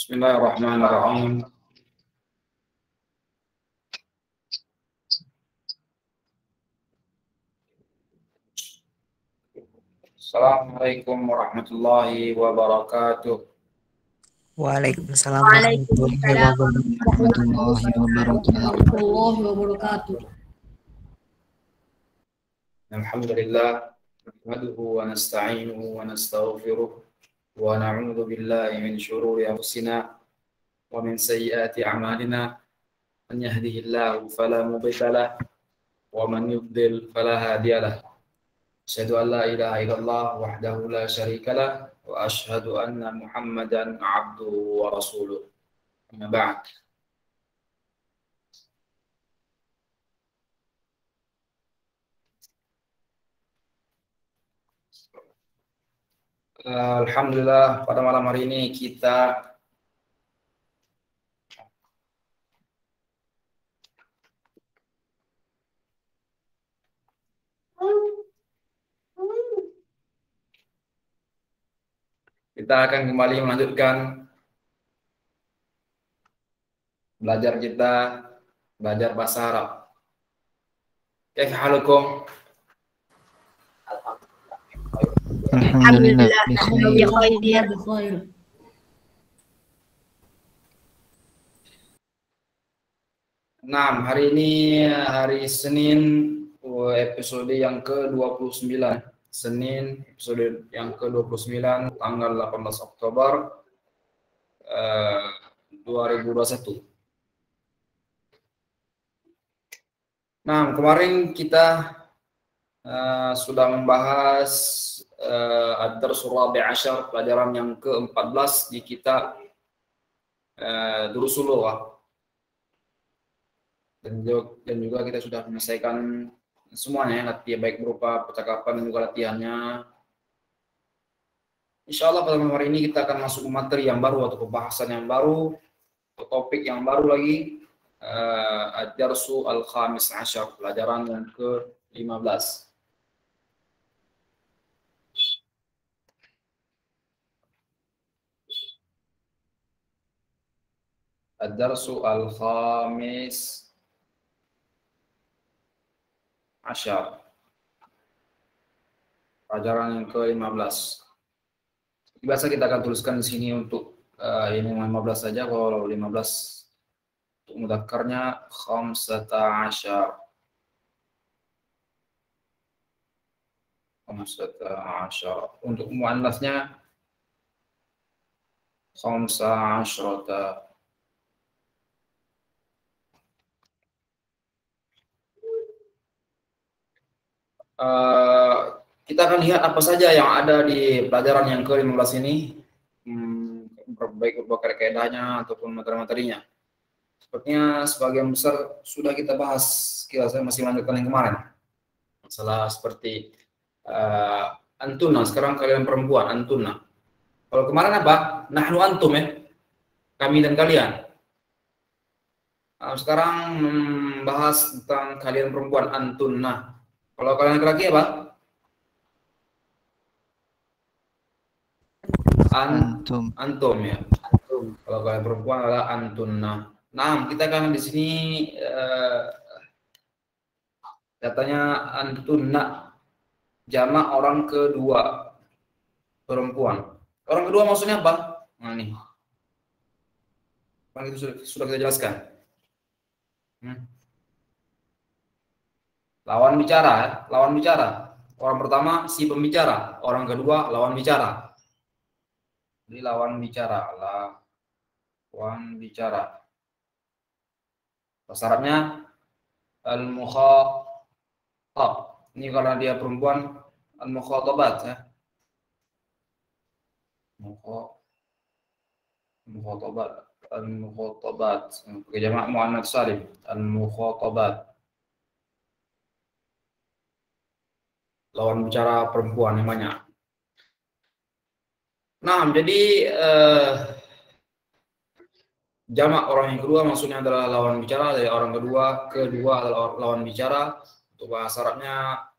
Bismillahirrahmanirrahim. Assalamualaikum warahmatullahi wabarakatuh. Waalaikumsalam Waalaikumsalam warahmatullahi warahmatullahi wabarakatuh. Alhamdulillah, nahmaduhu wa nasta'inuhu wa nastaghfiruh wa na'udzu billahi min shururi anfusina wa min sayyiati a'malina. Man yahdihillahu fala mudilla lahu wa man yudlil fala hadiya lahu. Asyhadu an la ilaha illallah wahdahu la syarika lah wa asyhadu anna Muhammadan 'abduhu wa rasuluh. Amma ba'd. Alhamdulillah, pada malam hari ini kita akan kembali melanjutkan belajar bahasa Arab. Kaifa halukum? Alhamdulillah, Alhamdulillah. bikhair. Nah, hari ini hari Senin, episode yang ke-29. Senin, episode yang ke-29, tanggal 18 Oktober 2021. Nah, kemarin kita sudah membahas Ad-Darsul Rabi' Asyar, pelajaran yang ke-14 di kitab Durusul Lughah. Dan juga kita sudah menyelesaikan semuanya, latihan baik berupa percakapan dan juga latihannya. Insya Allah pada malam hari ini kita akan masuk ke materi yang baru atau pembahasan yang baru, atau topik yang baru lagi, Ad-Darsu Al-Khamis Asyar, pelajaran yang ke-15. Ad-Darsu Al-Khamis Asyar, pelajaran yang ke-15. Biasa kita akan tuliskan di sini untuk ini 15 saja, kalau 15 untuk mudzakarnya khamsata asyar. Untuk muannasnya khamsa asyrata. Kita akan lihat apa saja yang ada di pelajaran yang ke-15 ini, baik berupa kaidahnya ataupun materi-materinya. Sepertinya sebagian besar sudah kita bahas, saya masih melanjutkan yang kemarin. Masalah seperti antuna, sekarang kalian perempuan, antuna. Kalau kemarin apa? Nahnu antum, kami dan kalian. Sekarang membahas tentang kalian perempuan, antunna. Kalau kalian laki-laki apa? Antum ya. Antum. Kalau kalian perempuan adalah antunna. Nah, kita akan di sini katanya antunna, jamak orang kedua, perempuan. Orang kedua maksudnya apa? Nah, nih. Itu sudah kita jelaskan. Lawan bicara, lawan bicara. Orang pertama si pembicara, orang kedua lawan bicara. Jadi lawan bicara, lawan bicara. Bahasa Arabnya al-mukhatab. Ini karena dia perempuan, al-mukhatabat ya. Mukhatabat, al-mukhatabat. Pakai jamak muannats salim, al-mukhatabat. Lawan bicara perempuan yang banyak. Nah, jadi jamak orang yang kedua maksudnya adalah lawan bicara dari orang kedua adalah lawan bicara. Untuk bahasa Arabnya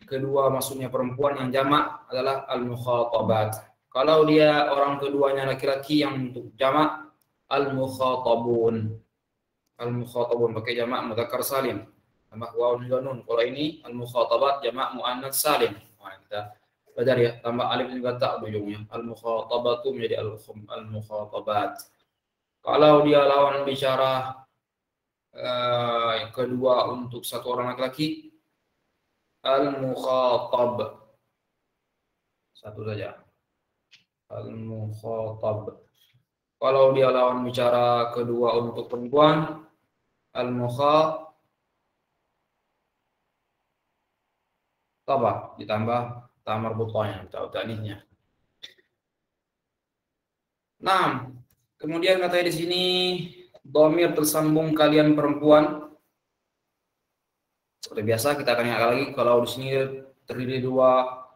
kedua maksudnya perempuan, yang jamak adalah al-mukhatabat. Kalau dia orang keduanya laki-laki yang untuk jamak al-mukhatabun. Al-mukhatabun pakai jamak mudzakkar salim. Tambah waw juga nun. Kalau ini al-mukhatabat jamak muannats salim. Nah, kita belajar ya. Tambah alif juga tak ujungnya. Al-mukhatabatu menjadi al-mukhatabat. Kalau dia lawan bicara kedua untuk satu orang laki-laki, al-mukhatab. Satu saja. Al-mukhatab. Kalau dia lawan bicara kedua untuk perempuan, al-mukhatabah ditambah ta marbutanya atau ta'nitsnya. Nah, kemudian katanya di sini dhamir tersambung kalian perempuan. Seperti biasa kita akan ingat lagi kalau di sini terdiri dua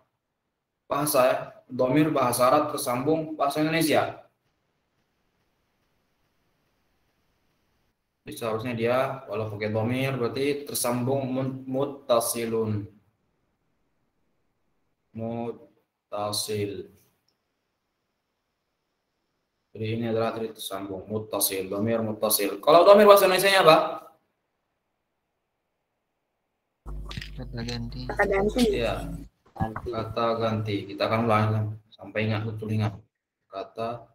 bahasa ya. Dhamir bahasa Arab tersambung bahasa Indonesia. Jadi seharusnya dia kalau pakai dhamir berarti tersambung muttasilun. Muttasil. Jadi ini adalah tersambung muttasil, dhamir muttasil. Kalau dhamir bahasa Indonesianya apa? Kata ganti. Kata ganti. Iya. Kata ganti. Kita akan ulang sampai ingat betul ingat. Kata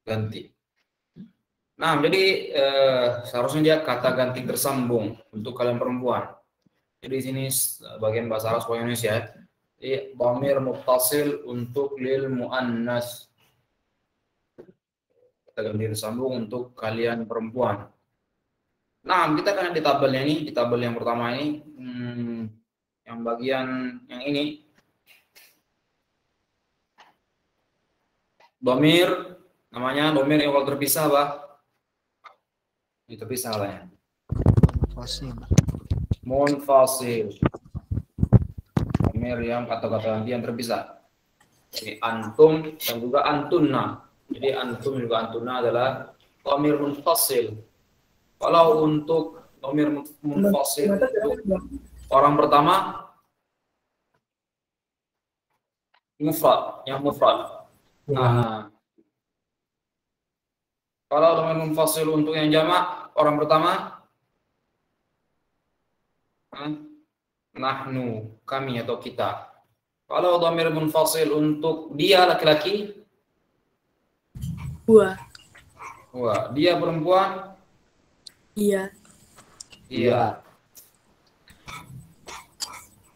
ganti. Nah, jadi seharusnya dia kata ganti tersambung untuk kalian perempuan. Jadi di sini bagian bahasa Arab sebagai Indonesia. Jadi dhamir muttasil untuk lil muannas. Kata ganti tersambung untuk kalian perempuan. Nah, kita akan di tabelnya ini, di tabel yang pertama ini, yang bagian yang ini, dhamir namanya dhamir yang kalau terpisah apa? Ini terpisah katanya. Munfasil. Munfasil. Dhamir yang kata-kata ganti yang terpisah. Jadi antum dan juga antunna. Jadi antum juga antunna adalah dhamir munfasil. Kalau untuk dhamir munfasil untuk orang pertama mufrad, yang mufrad. Nah, kalau dhamir munfasil untuk yang jamak orang pertama nahnu, kami atau kita. Kalau dhamir munfasil untuk dia laki-laki, Gua. wah, dia perempuan, Iya. iya.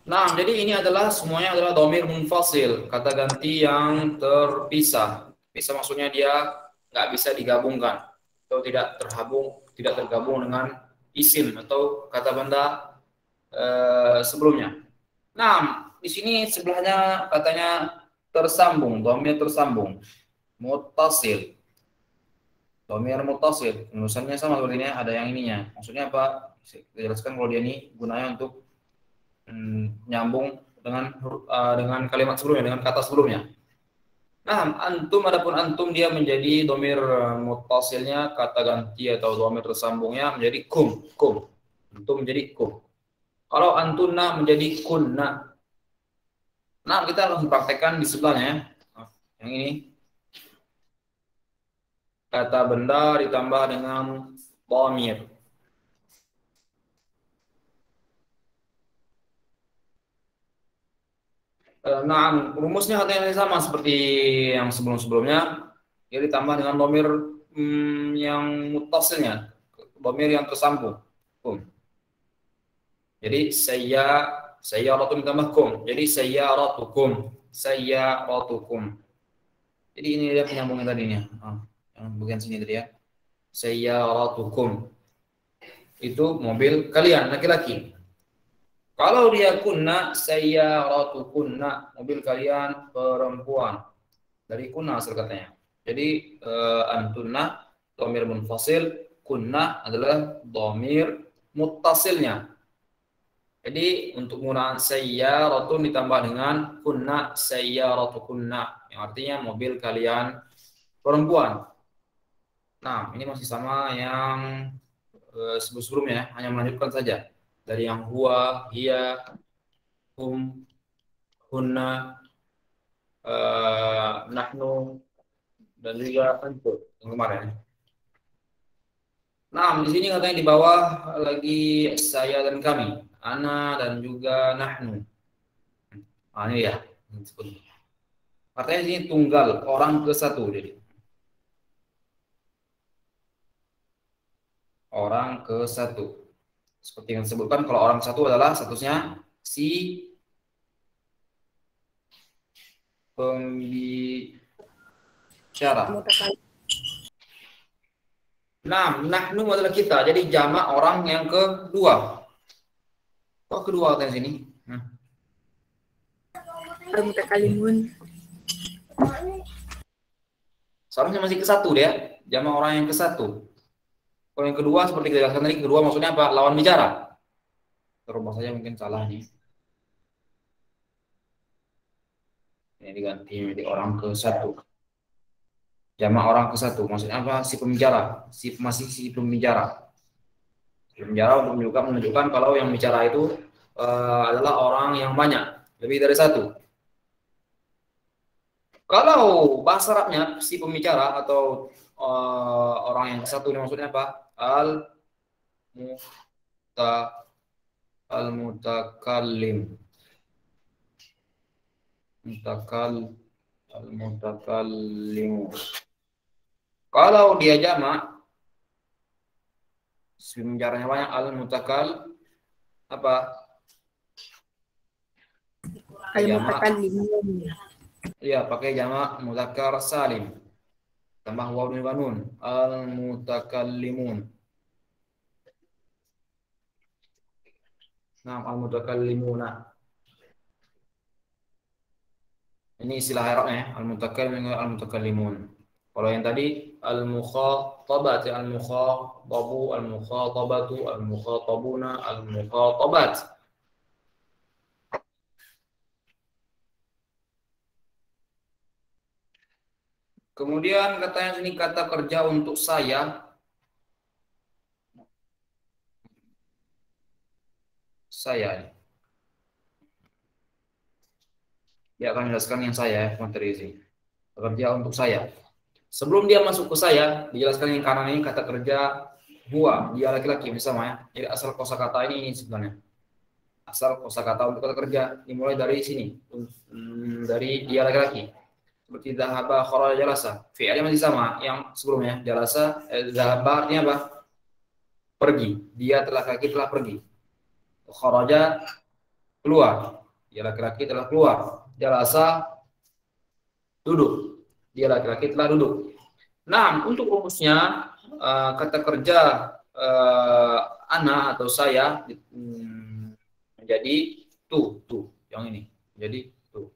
Nah, jadi ini adalah semuanya adalah dhamir munfasil, kata ganti yang terpisah. Bisa maksudnya dia nggak bisa digabungkan atau tidak tergabung dengan isim atau kata benda sebelumnya. Nah, di sini sebelahnya katanya tersambung, dhamir tersambung, muttasil. Dhamir muttasil, penulisannya sama seperti ini, ada yang ininya. Maksudnya apa? Kita jelaskan kalau dia ini gunanya untuk nyambung dengan kalimat sebelumnya, dengan kata sebelumnya. Nah, antum, adapun antum dia menjadi dhamir muttasilnya, kata ganti atau dhamir tersambungnya menjadi kum. Antum menjadi kum. Kalau antunna menjadi kunna. Nah, kita langsung praktekkan di sebelahnya. Yang ini. Kata benda ditambah dengan dhamir. Nah, rumusnya katanya sama seperti yang sebelum-sebelumnya. Dia ditambah dengan dhamir yang muttasilnya, dhamir yang tersambung. Jadi sayyaratu ditambah kum. Jadi sayyaratukum. Jadi ini dia penyambungnya tadinya. Yang bagian sini tadi ya. Sayyaratukum. Itu mobil kalian laki-laki. Kalau dia kunna, sayyaratukunna, mobil kalian perempuan. Dari kunna asal katanya. Jadi antunna dhamir munfasil, kunna adalah dhamir muttasilnya. Jadi untuk penggunaan sayyaratun ditambah dengan kunna sayyaratukunna, yang artinya mobil kalian perempuan. Nah, ini masih sama yang sebelum-sebelumnya, hanya melanjutkan saja dari yang huwa, hiya, hum, hunna, nahnu dan juga antum yang kemarin. Nah, di sini katanya di bawah lagi saya dan kami, ana dan juga nahnu. Nah, ini ya. Artinya di sini tunggal, orang ke satu jadi. Orang ke satu. Seperti yang disebutkan kalau orang satu adalah statusnya si pembicara. Nah, nahnu adalah kita. Jadi jamak orang yang kedua. Kok kedua katanya sini? Al-mutakallimun. Seharusnya masih ke satu dia. Jamak orang yang ke satu. Kalau yang kedua seperti kita jelaskan tadi, kedua maksudnya apa? Lawan bicara. Terubah saja mungkin salah nih. Ini diganti menjadi orang ke satu. Jamak orang ke satu. Maksudnya apa? Si pembicara. Masih si pembicara. Si pembicara untuk menunjukkan kalau yang bicara itu adalah orang yang banyak. Lebih dari satu. Kalau bahasa Arabnya si pembicara atau orang yang ke satu ini maksudnya apa? Al-mutakallim. Al-mutakallim. Kalau dia jamak, pembicaranya banyak, al-mutakal apa? Al-mutakallimun. Iya, pakai jamak mudzakkar salim. Tambah waw dan nun. Al-mutakallimun. Nah, al-mutakallimuna. Ini istilah Arabnya ya, al-mutakallim dan al-mutakallimun. Kalau yang tadi al-mukhatabat, al-mukhatabu, al-mukhatabatu, al-mukhatabuna, al-mukhatabat. Kemudian katanya sini kata kerja untuk saya. Saya. Dia akan menjelaskan yang saya, materi ini. Kerja untuk saya. Sebelum dia masuk ke saya, dijelaskan yang kanan ini kata kerja huwa, dia laki-laki sama ya. Jadi asal kosakata ini sebenarnya. Asal kosakata untuk kata kerja dimulai dari sini, dari dia laki-laki. Seperti dhahaba, kharaja, jalasa. Fi'ilnya masih sama yang sebelumnya. Jalasa, dhahaba artinya apa? Pergi. Dia laki-laki telah pergi. Kharaja keluar. Dia laki-laki telah keluar. Jalasa duduk. Dia laki-laki telah duduk. Nah, untuk rumusnya kata kerja ana atau saya menjadi tuh yang ini. Jadi tuh.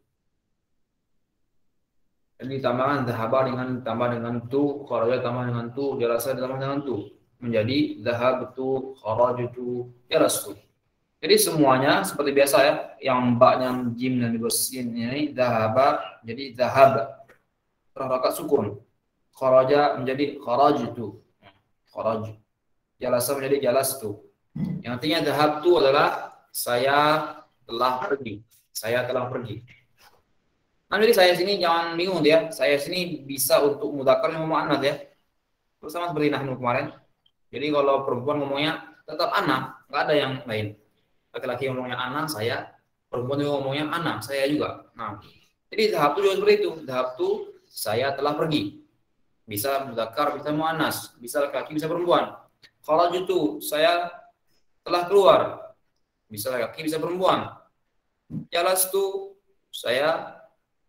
Ini tambahan dhahaba tambah dengan tu, kharaja tambah dengan tu, jalasa tambah dengan tu. Menjadi dhahabtu, kharajtu, jalastu. Jadi semuanya seperti biasa ya, yang baknya jim dan sin ini dhahaba jadi dhahab. Rakaat sukun. Kharaja menjadi kharajtu. Kharaj. Jalasa menjadi jalastu. Yang artinya dhahabtu adalah saya telah pergi. Saya telah pergi. Nah, jadi saya sini jangan bingung ya. Saya sini bisa untuk mudzakkar yang muannats ya. Terus sama seperti nahnu kemarin. Jadi kalau perempuan ngomongnya tetap ana, enggak ada yang lain. Laki-laki ngomongnya ana, saya. Perempuan juga ngomongnya ana, saya juga. Nah, jadi dhahabtu juga seperti itu. Dhahabtu saya telah pergi. Bisa mudzakkar, bisa muannats, bisa laki-laki, bisa perempuan. Kharajtu, saya telah keluar. Bisa laki-laki, bisa perempuan. Jalastu, saya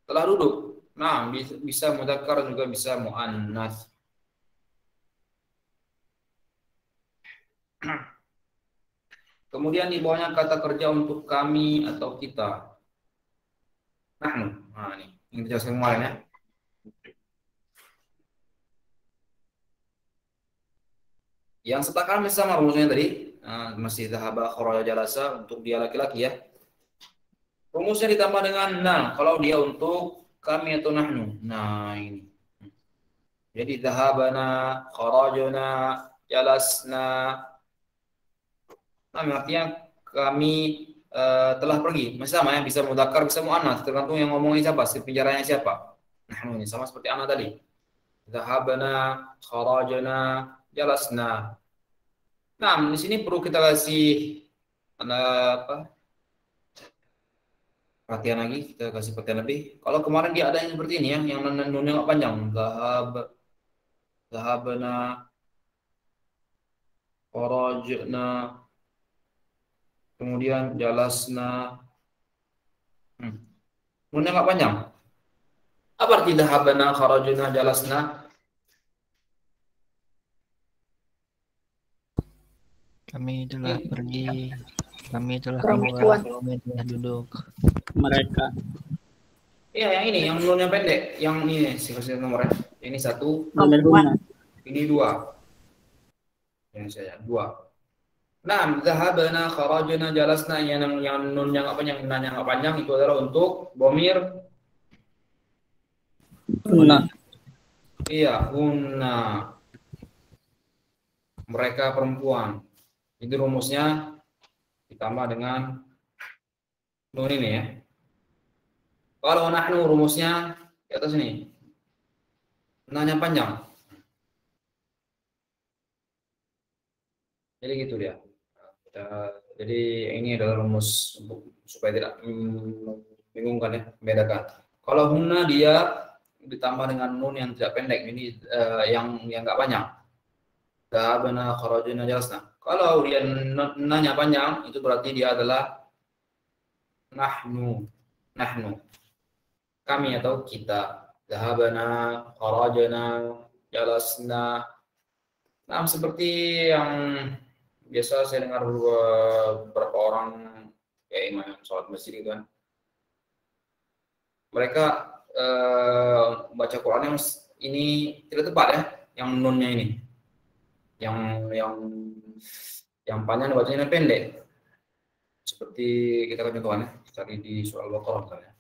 telah duduk. Nah, bisa mudzakkar juga bisa muannats. Kemudian di bawahnya kata kerja untuk kami atau kita. Nah ini yang dijelaskan kemarin ya. Yang setelahkan masih sama rumusnya tadi. Masih dhahaba, kharaja, jalasa untuk dia laki-laki ya. Rumusnya ditambah dengan nah kalau dia untuk kami atau nahnu. Nah ini. Jadi dhahabana, kharajna, jalasna. Nah artinya kami telah pergi. Masih sama ya, bisa mudzakkar, bisa muannats, tergantung yang ngomongin siapa, si penjaranya siapa. Nahnu ini sama seperti ana tadi. Dhahabna, kharajna, jalasna. Nah, di sini perlu kita kasih apa? Perhatian lagi, kita kasih perhatian lebih. Kalau kemarin dia ada yang seperti ini ya, yang nunnya nggak panjang. Dhahabna, kharajna, kemudian jalasna. Nunnya nggak panjang. Apa arti dhahabna, kharajna, jalasna? Kami telah pergi, kami telah Perempuan. keluar, kami telah duduk. Mereka. Iya, yang ini, yang nunnya pendek, yang ini sih kasih nomornya. Ini 1, Perempuan. ini 2. Yang saya 2. Nah, dhahabna, kharajna, jalasna, yang nunnya nggak panjang, nanya nggak panjang itu adalah untuk bomir. Hunna. Iya, hunna. Mereka perempuan. Itu rumusnya ditambah dengan nun ini ya. Kalau nahnu rumusnya di atas ini. Nanya panjang. Jadi gitu dia. Jadi ini adalah rumus supaya tidak membingungkan ya, membedakan. Kalau hunna dia ditambah dengan nun yang tidak pendek, ini yang nggak panjang. Dhahabna, kharajna, jalasna. Kalau dia nanya panjang, itu berarti dia adalah nahnu. Kami atau kita. Dhahabna, kharajna, jalasna. Nah, seperti yang biasa saya dengar beberapa orang ya imam sholat masjid itu kan. Mereka baca Quran yang ini tidak tepat ya, yang nunnya ini. Yang panjang bacanya pendek. Seperti kita kan contohnya cari di surah Al-Baqarah misalnya.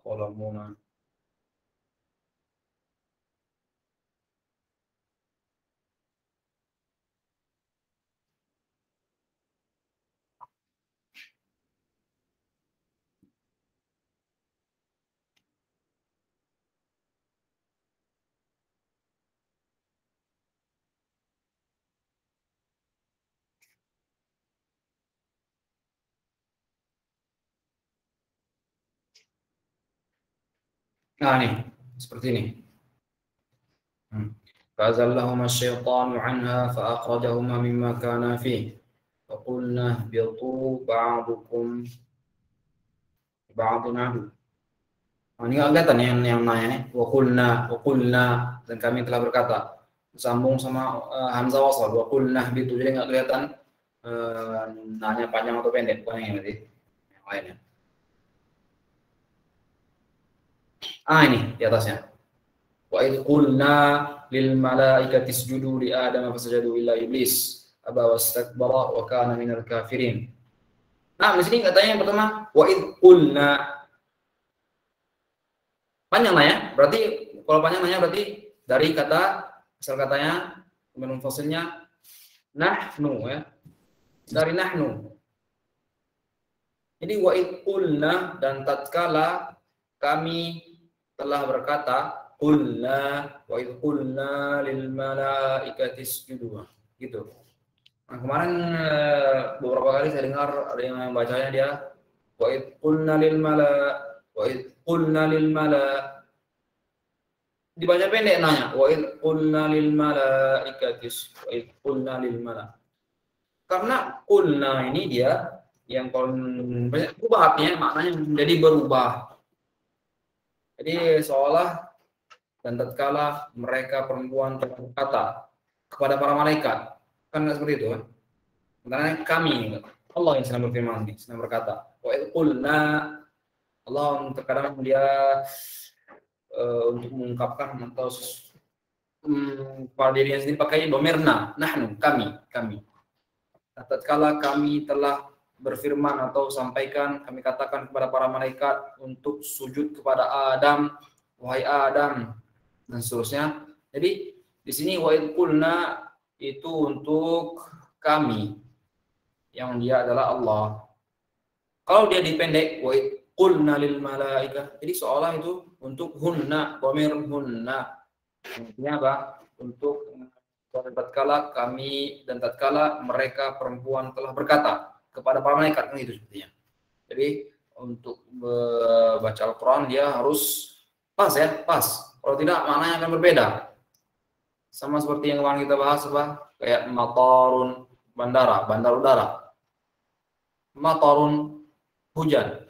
Qalamuna. Nah, nih, seperti ini. فأزلهما الشيطان عنها فأخرجهما مما كانا فيه وقلنا اهبطوا بعضكم بعض عدو. Nah, ini nggak kelihatan yang nanya nih. Waqulna dan kami telah berkata. Sambung sama hamzah wasal. Waqulna ihbitu, jadi nggak kelihatan nanya panjang atau pendek, bukan yang berarti yang lainnya. Ini di atasnya. Wa idh qulna lil malaikati isjudu li adama fasajadu illa iblis aba wastakbara wa kana minal kafirin. Nah, di sini katanya yang pertama wa idh qulna. Panjang nanya, berarti kalau panjang nanya berarti dari kata asal katanya kemudian fasilnya nahnu ya. Dari nahnu. Jadi wa idh qulna dan tatkala kami telah berkata qulna wa idh qulna lil malaikati isjudu gitu. Nah, kemarin beberapa kali saya dengar ada yang bacanya dia wa idh qulna lil mala dibaca pendek nanya wa idh qulna lil malaikati wa idh qulna lil mala. Karena qulna ini dia yang berubah artinya, maknanya menjadi berubah. Jadi seolah dan tatkala mereka perempuan berkata kepada para malaikat, kan seperti itu kan? Sebenarnya kami, Allah yang sedang berfirman, sedang berkata, wa idh qulna. Allah terkadang dia untuk mengungkapkan atau pada dirinya sendiri pakai domirna, nahnu, kami. Tatkala kami telah berfirman atau sampaikan, kami katakan kepada para malaikat untuk sujud kepada Adam, wahai Adam, dan seterusnya. Jadi di sini wa idh qulna itu untuk kami. yang dia adalah Allah. Kalau dia dipendek, wa qulna lil malaikah, jadi seolah itu untuk hunna, dhamir hunna. Artinya apa? Untuk tatkala kami dan tatkala mereka perempuan telah berkata kepada para malaikat, kan itu sepertinya. Jadi untuk baca Al-Quran dia harus pas ya, pas. Kalau tidak maknanya akan berbeda. Sama seperti yang kemarin kita bahas apa? Kayak matarun, bandara udara. Matarun, hujan.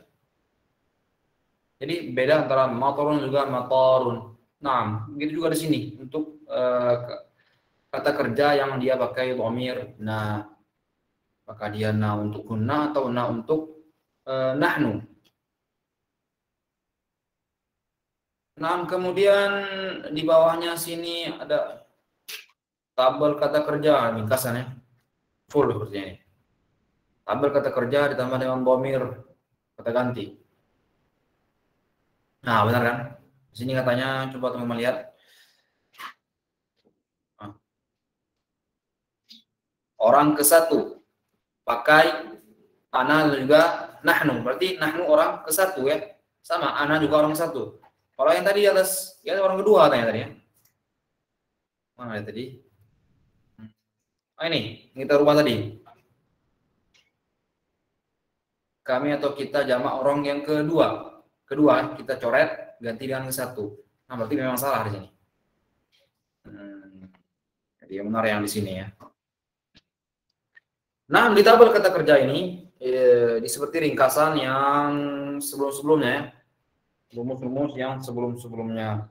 Jadi beda antara matarun juga matarun. Nah, begitu juga di sini untuk kata kerja yang dia pakai dhamir na, maka dia na untuk hunna atau na untuk nahnu. Nah, kemudian di bawahnya sini ada tabel kata kerja, ringkasannya full seperti ini. Tabel kata kerja ditambah dengan dhamir kata ganti. Nah, benar kan? Di sini katanya, coba teman-teman lihat. Orang ke-1 pakai ana juga nahnu, berarti nahnu orang ke-1 ya. Sama, ana juga orang ke-1. Kalau yang tadi di atas, ya orang kedua katanya tadi ya. Mana ya tadi? Ini kita rubah tadi. Kami atau kita jamak orang yang kedua. Kedua kita coret ganti dengan ke-1. Nah, berarti memang salah di sini. Jadi yang benar yang di sini ya. Nah, di tabel kata kerja ini di seperti ringkasan yang sebelum-sebelumnya ya. Rumus-rumus yang sebelum-sebelumnya.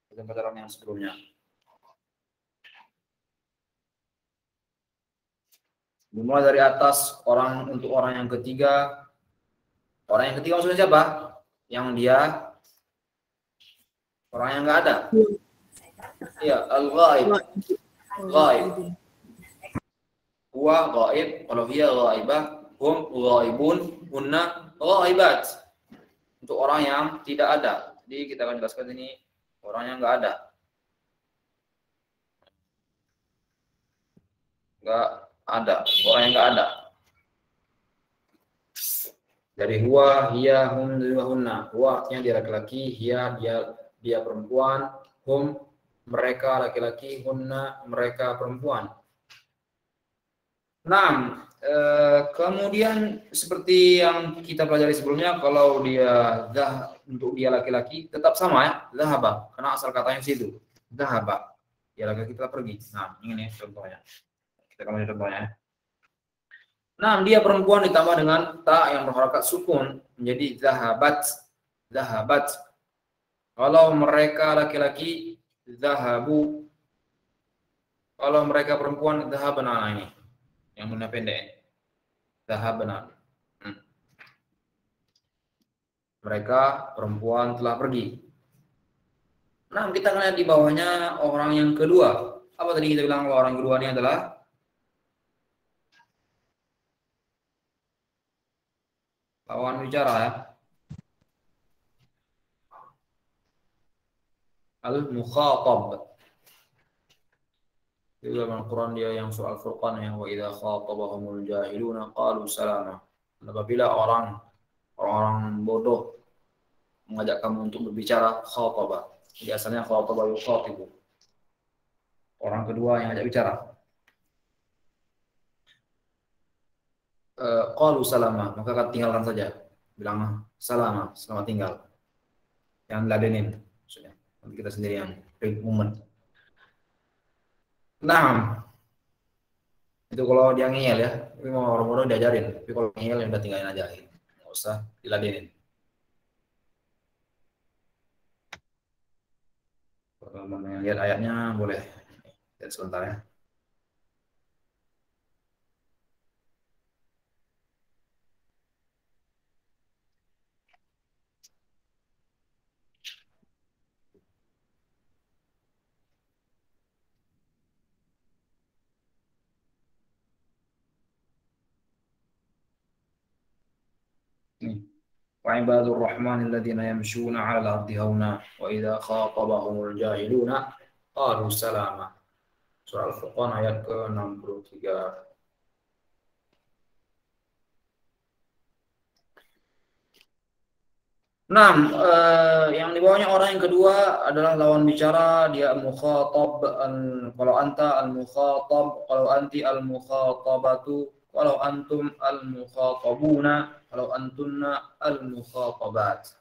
Pelajaran yang sebelumnya. Dimulai dari atas, untuk orang yang ketiga. Orang yang ketiga maksudnya siapa? Yang dia orang yang nggak ada. Iya, al-ghaib. Ghaib. Huwa ghaib, kalau hiya ghaibah, hum ghaibun, hunna ghaibat. Untuk orang yang tidak ada. Jadi kita akan jelaskan ini orang yang nggak ada. Nggak ada, orang yang nggak ada. Dari huwa, hiya, hum, hunna. Huwa artinya dia laki-laki, hiya dia perempuan, hum mereka laki-laki, hunna mereka perempuan. Nah, kemudian seperti yang kita pelajari sebelumnya, kalau dia untuk dia laki-laki tetap sama ya, dhahaba, karena asal katanya situ, dhahaba, dia laki-laki telah pergi. Nah, ini contohnya. Kita akan lihat contohnya. Nah, dia perempuan ditambah dengan ta yang berharakat sukun menjadi zahabat. Zahabat. Kalau mereka laki-laki zahabu. Kalau mereka perempuan zahabna, ini yang benar pendek. Zahabna. Mereka perempuan telah pergi. Nah, kita akan lihat di bawahnya orang yang kedua. Apa tadi kita bilang orang kedua ini adalah lawan bicara ya. Al-mukhatab. Di dalam Al-Quran dia yang soal Furqan yang wa idza khatabahumul jahiluna qalu salama. Apabila orang-orang bodoh mengajak kamu untuk berbicara, khataba. Jadi asalnya khataba yukhatibu. Orang kedua yang ajak bicara. Qalu salama, maka tinggalkan saja. Bilang salama, selamat tinggal. Yang ladenin, maksudnya. Nanti kita sendiri yang big moment. Nah, itu kalau dia ngeyel ya. Tapi mau orang-orang diajarin. Tapi kalau ngeyel ya udah tinggalin aja. Nggak usah diladenin. Kalau mau lihat ayatnya boleh. Lihat sebentar ya. وعباد الرحمن الذين يمشون على الأرض هونا وإذا خاطبهم الجاهلون قالوا سلاما. Surah Al-Furqan ayat ke-63. Nah, yang di bawahnya orang yang kedua adalah lawan bicara, dia al-mukhatab, kalau anta al-mukhatab, kalau anti al-mukhatabatu, kalau antum al-mukhatabuna, kalau antunna al-mukhatabat.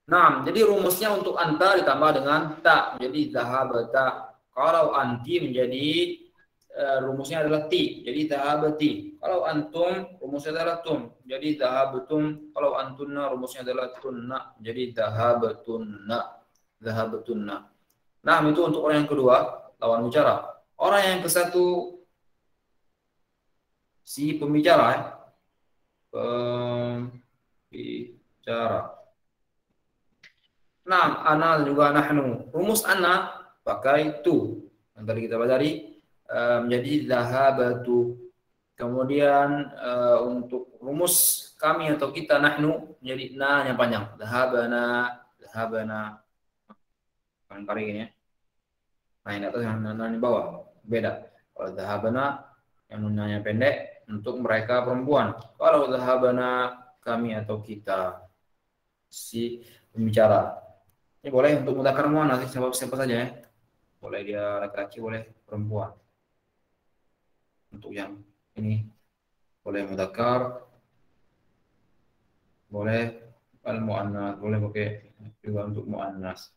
Nah, jadi rumusnya untuk anta ditambah dengan ta, jadi zahabata. Kalau anti menjadi rumusnya adalah ti, jadi zahabati. Kalau antum rumusnya adalah tum, jadi zahabatum. Kalau antunna rumusnya adalah tunna, jadi zahabatunna, zahabatunna. Nah, itu untuk orang yang kedua, lawan bicara. Orang yang ke satu si pembicara, pembicara. Nah, ana juga nahnu. Rumus ana pakai tu. Yang tadi kita pelajari menjadi zahabatu. Kemudian untuk rumus kami atau kita nahnu menjadi na yang panjang. Zahabana, zahabana. Kali ini ya. Nah, ini atas yang na di bawah. Beda. Kalau zahabana yang nanya pendek untuk mereka perempuan. Kalau zahabana kami atau kita si pembicara. Ini boleh untuk mudzakkar muannats siapa saja ya. Boleh dia laki-laki, boleh perempuan. Untuk yang ini boleh mudzakkar, boleh al-muannats, boleh pakai juga untuk muannats.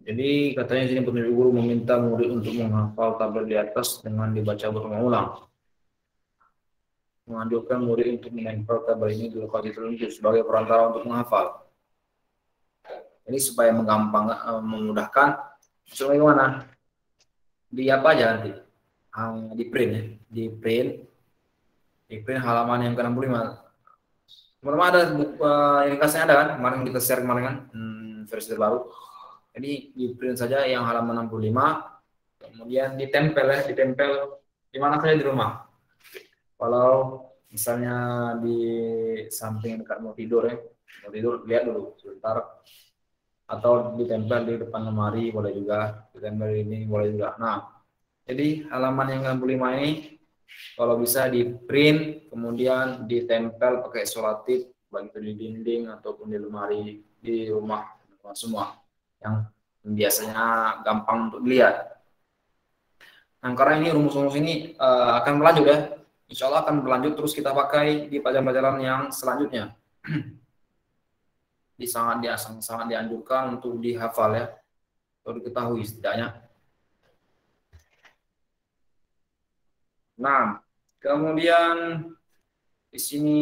Jadi katanya sini petunjuk guru meminta murid untuk menghafal tabel di atas dengan dibaca berulang-ulang. Menganjurkan murid untuk menempel tabel ini di lokasi tertentu sebagai perantara untuk menghafal. Ini supaya memudahkan. Coba gimana? Di apa aja nanti? Di print ya. Di print halaman yang ke-65. Teman-teman ada indikasinya ada kan? Kemarin kita share kemarin kan versi terbaru. Jadi di print saja yang halaman 65. Kemudian ditempel ya, ditempel di mana saja di rumah. Kalau misalnya di samping dekat mau tidur ya, mau tidur lihat dulu sebentar, atau ditempel di depan lemari boleh juga, ditempel ini boleh juga. Nah, jadi halaman yang 65 ini kalau bisa di print kemudian ditempel pakai solatif baik itu di dinding ataupun di lemari di rumah semua yang biasanya gampang untuk dilihat. Nah, karena ini rumus-rumus ini akan berlanjut ya. Insya Allah akan berlanjut terus kita pakai di pelajaran-pelajaran yang selanjutnya. Sangat dianjurkan untuk dihafal ya, atau diketahui setidaknya. Nah, kemudian di sini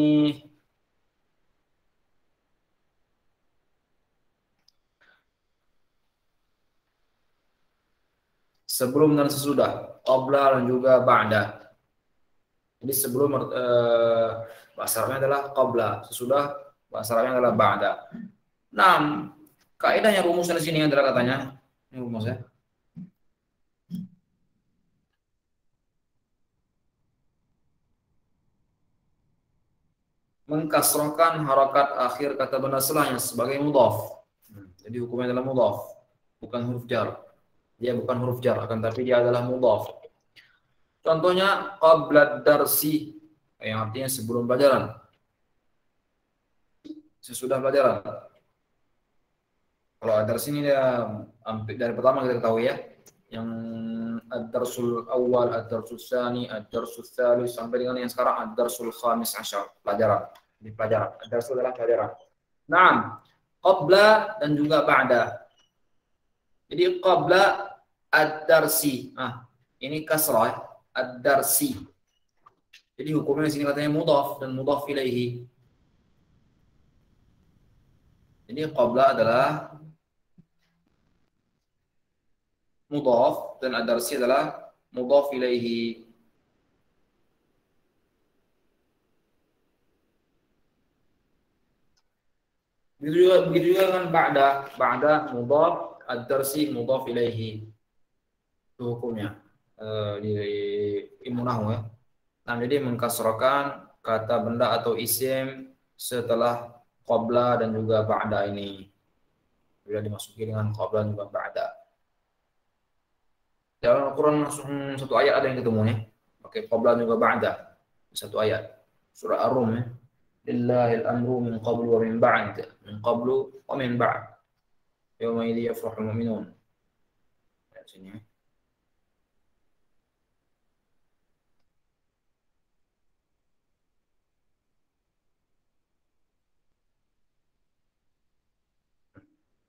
sebelum dan sesudah, qabla dan juga ba'da. Jadi sebelum bahasa Arabnya adalah qabla, sesudah bahasa Arabnya adalah ba'da. Nah, kaidahnya rumusnya di sini adalah katanya, ini rumusnya. Mengkasrahkan harakat akhir kata benda setelahnya sebagai mudhaf. Jadi hukumnya adalah mudhaf, bukan huruf jar. Dia bukan huruf jar, akan tapi dia adalah mudhaf. Contohnya qabla darsi, yang artinya sebelum pelajaran, sesudah pelajaran. Kalau ad-dars ini dia dari pertama kita ketahui ya, yang ad-darsul awal, ad-darsul tsani, ad-darsul tsalits sampai dengan yang sekarang ad-darsul khamis asyar, pelajaran. Di pelajaran, ad-darsul adalah pelajaran. Nah, qabla dan juga ba'da. Jadi qabla ad-darsi. Nah, ini kasrah ad-darsi. Jadi hukumnya di sini katanya mudhaf dan mudhaf ilaihi. Jadi qabla adalah mudhaf dan ad-darsi adalah mudhaf ilaihi. Begitu juga dengan ba'da mudhaf, ad-darsi mudhaf ilaihi. Itu hukumnya di ilmu nahwu ya. Nah, jadi mengkasrahkan kata benda atau isim setelah qabla dan juga ba'da ini. Bila dimasuki dengan qabla dan juga ba'da. Dalam Al-Quran langsung satu ayat ada yang ketemunya. pakai qabla juga ba'da. Satu ayat. Surah Ar-Rum ya. Lillahil amru min qablu wa min ba'd. Min qablu wa min ba'd. Yawma idzi yafrahul mu'minun. Ya, sini.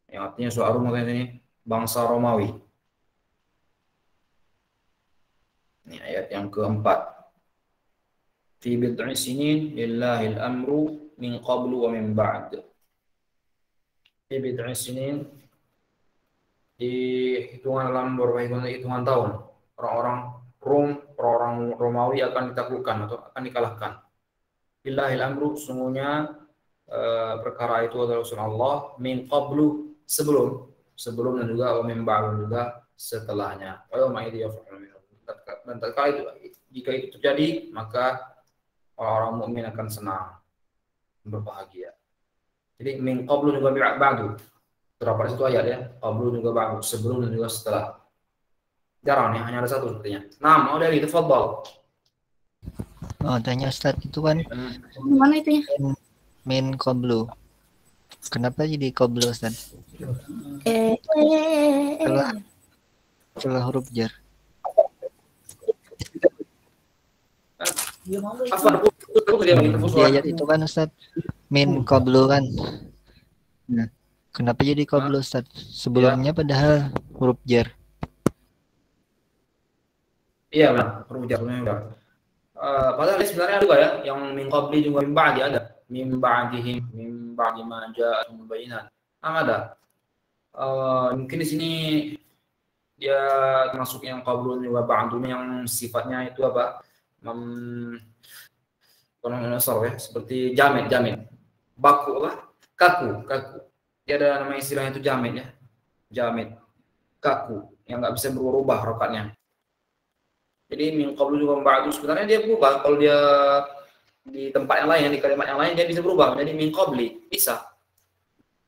Yang artinya surah Ar-Rum katanya ini bangsa Romawi. Ini ayat yang keempat. Fi bid'i sinin lillahil amru min qablu wa min ba'd. Fi bid'i sinin, di hitungan dalam beberapa hitungan tahun, orang-orang Romawi akan ditaklukkan atau akan dikalahkan. Lillahil amru, sungguhnya perkara itu adalah urusan Allah, min qablu, sebelum dan juga wa min ba'd, juga setelahnya. Wa yawma idzi yafrahul mu'minun. Dan tatkala itu, jika itu terjadi, maka orang-orang mukmin akan senang, berbahagia. Jadi min qablu juga ba'du. Terdapat situ ayat ya, qablu juga ba'du, sebelum dan juga setelah. Jarang nih, hanya ada satu sepertinya. Nah, mau dari tafadhal. Oh, tanya Ustaz, itu kan Mana itunya? min qablu. Kenapa jadi qablu, Ustaz? Setelah huruf jar. Apa Di ayat itu kan Ustaz, min qablu kan. Nah, kenapa jadi qablu, Ustaz? Sebelumnya padahal huruf jar. Iya benar, huruf jarnya udah. Padahal sebenarnya ada juga ya, yang min qabli juga min ba'di ada. Min ba'dihim, min ba'di ma ja'atumul bayyinat. Ada. Mungkin di sini dia masuk yang qablu juga ba'dunya yang sifatnya itu apa? Ya, seperti jamid. Baku apa? Kaku. Dia ada nama istilahnya itu jamid ya. Jamid. Kaku yang nggak bisa berubah rokatnya. Jadi min qablu juga ba'du sebenarnya dia berubah kalau dia di tempat yang lain, di kalimat yang lain dia bisa berubah menjadi min qabli, bisa.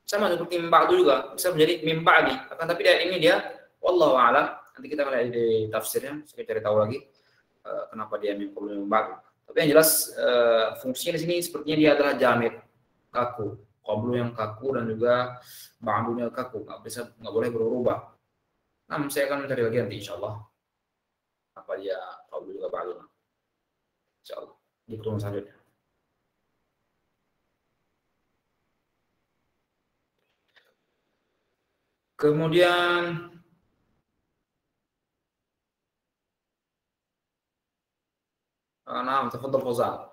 Sama seperti min ba'du juga bisa menjadi min ba'di. Akan tapi dia ini dia wallahu a'lam. Nanti kita akan lihat di tafsirnya, saya cari tahu lagi kenapa dia min qablu min ba'du. Tapi yang jelas fungsinya di sini sepertinya dia adalah jamid, kaku. Qablu yang kaku dan juga ba'dunya kaku, nggak boleh berubah. Nah, saya akan mencari lagi nanti insyaallah. Apa dia qablu juga ba'du. Insyaallah di pertemuan selanjutnya. Kemudian tafadhal Fauzan.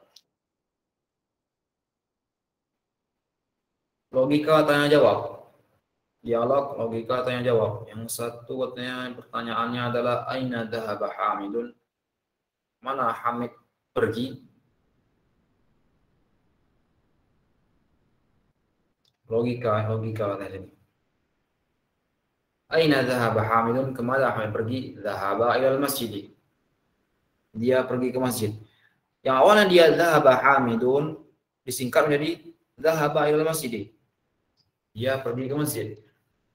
Logika tanya jawab. Dialog logika tanya jawab. Yang satu katanya pertanyaannya adalah aina dhahaba Hamidun? Mana Hamid pergi? Logika katanya ini. Aina dhahaba Hamidun? Kemana Hamid pergi? Dhahaba ilal masjid. Dia pergi ke masjid. Yang awalnya dia dhahaba Hamidun disingkat menjadi dhahaba ilal masjid. Dia pergi ke masjid.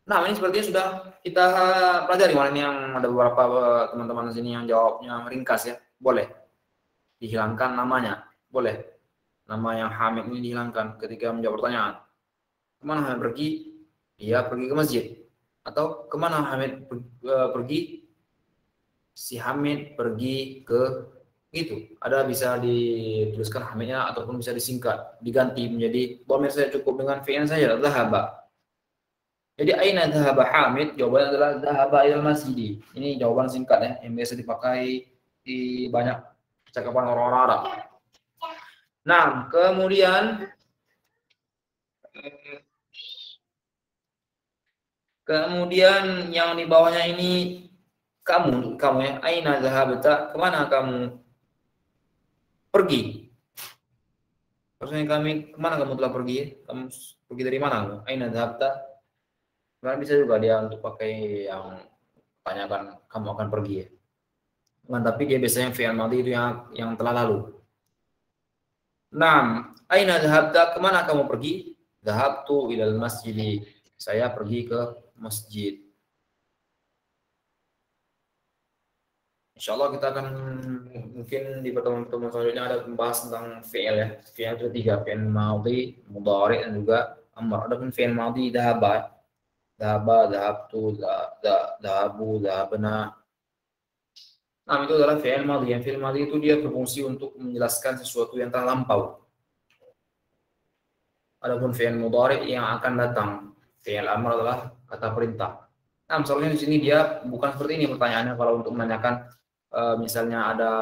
Nah, ini sepertinya sudah kita pelajari. Mana ini yang ada beberapa teman-teman di sini yang jawabnya ringkas ya. Boleh. Dihilangkan namanya. Boleh. Nama yang Hamid ini dihilangkan ketika menjawab pertanyaan. Kemana Hamid pergi? Dia pergi ke masjid. Atau kemana Hamid pergi? Si Hamid pergi ke gitu. Ada bisa dituliskan Hamidnya ataupun bisa disingkat, diganti menjadi dhamir saya cukup dengan fi'il saja, dhahaba. Jadi aina dhahaba Hamid? Jawabannya adalah dhahaba ilal masjid. Ini jawaban singkat ya yang biasa dipakai di banyak percakapan orang-orang Arab. Nah, kemudian yang di bawahnya ini kamu ya, aina dhahabta? Kemana kamu pergi? Maksudnya kemana kamu telah pergi? Kamu pergi dari mana? Aina dhahabta? Karena bisa juga dia untuk pakai yang tanyakan kamu akan pergi ya. Tapi dia biasanya fi'il madhi itu yang telah lalu. Naam, aina dhahabta? Kemana kamu pergi? Dhahabtu ilal masjid. Saya pergi ke masjid. Insya Allah kita akan mungkin di pertemuan-pertemuan selanjutnya ada membahas tentang fi'il ya. Fi'il itu 3, fi'il madhi, mudhari dan juga amr. Ada pun fi'il madhi dhahaba, dhahaba, dhahabtu, dhahabu, dhahabna. Nah, itu adalah fi'il madhi. Yang fi'il madhi itu dia berfungsi untuk menjelaskan sesuatu yang telah lampau. Adapun fi'il mudhari yang akan datang. Fi'il amr adalah kata perintah. Nah, misalnya di sini dia bukan seperti ini pertanyaannya kalau untuk menanyakan misalnya ada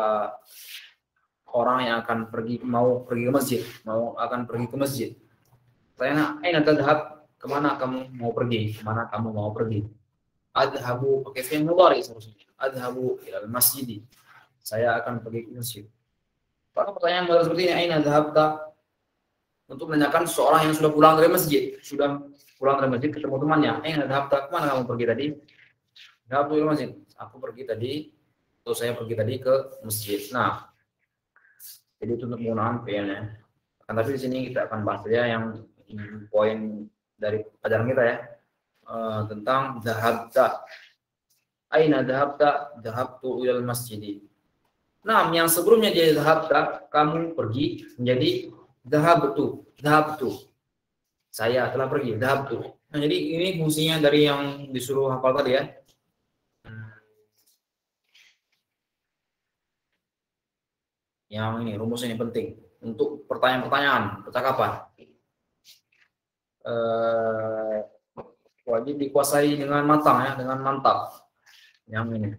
orang yang akan mau pergi ke masjid, akan pergi ke masjid. Tanya, aina tadhhab? Kemana kamu mau pergi? Kemana kamu mau pergi? Adhabu pakai fi'il mudhari seharusnya. Adhabu ilal masjid. Saya akan pergi ke masjid. Maka pertanyaan model seperti ini, aina dhahabta? Untuk menanyakan seorang yang sudah pulang dari masjid, ketemu temannya. Aina dhahabta? Kemana kamu pergi tadi? Dhahabtu ilal masjid. Aku pergi tadi, atau saya pergi tadi ke masjid. Nah, jadi itu untuk penggunaan fi'ilnya. Tapi di sini kita akan bahas saja yang poin dari pelajaran kita ya, tentang dhahabta. Aina dhahabta? Dhahabtu ilal masjid. Nah, yang sebelumnya dia dhahabta, kamu pergi, menjadi dhahabtu. Saya telah pergi, dhahabtu. Nah, jadi ini fungsinya dari yang disuruh hafal tadi ya. Yang ini rumusnya ini penting untuk pertanyaan-pertanyaan percakapan. Wajib dikuasai dengan matang ya, dengan mantap. Yang ini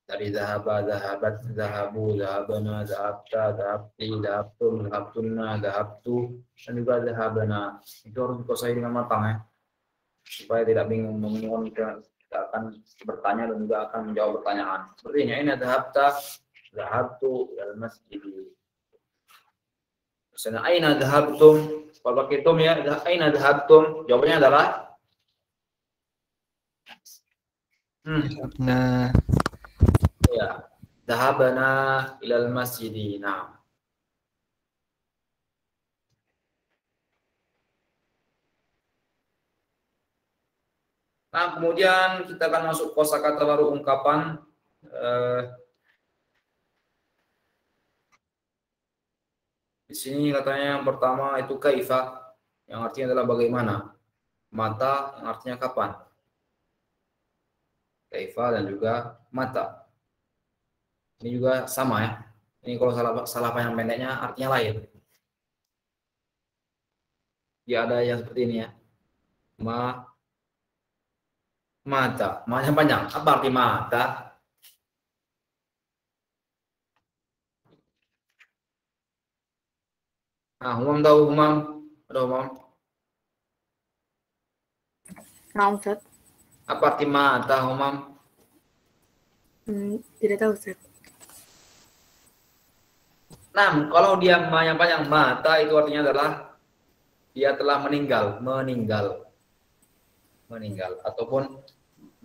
dari dhahaba, dhahabat, dhahabu, dhahabana, dhahabta, dhahabti, dhahabtum, dhahabtunna, dhahabtu, dan juga dhahabana. Itu harus dikuasai dengan matang ya, supaya tidak bingung membingungkan. Kita akan bertanya dan juga akan menjawab pertanyaan. Seperti ini dhahabta, dhahabtu ilal masjid. Misalnya aina dhahabtum, kalau pakai tum ya, aina dhahabtum, jawabannya adalah Nah, ya, dhahabana ilal masjid. Nah, kemudian kita akan masuk kosakata baru ungkapan. Di sini katanya yang pertama itu kaifa, yang artinya adalah bagaimana. Mata, yang artinya kapan. Kaifa dan juga mata. Ini juga sama ya. Ini kalau salah panjang pendeknya artinya lain. Dia ada yang seperti ini ya. Mata, maknanya panjang. Apa arti mata? Nah, Humam tahu Humam? Ada Humam? Nah, Ustaz. Apa arti mata Humam? Tidak tahu, Ustaz. Nah, kalau dia yang panjang mata itu artinya adalah dia telah meninggal ataupun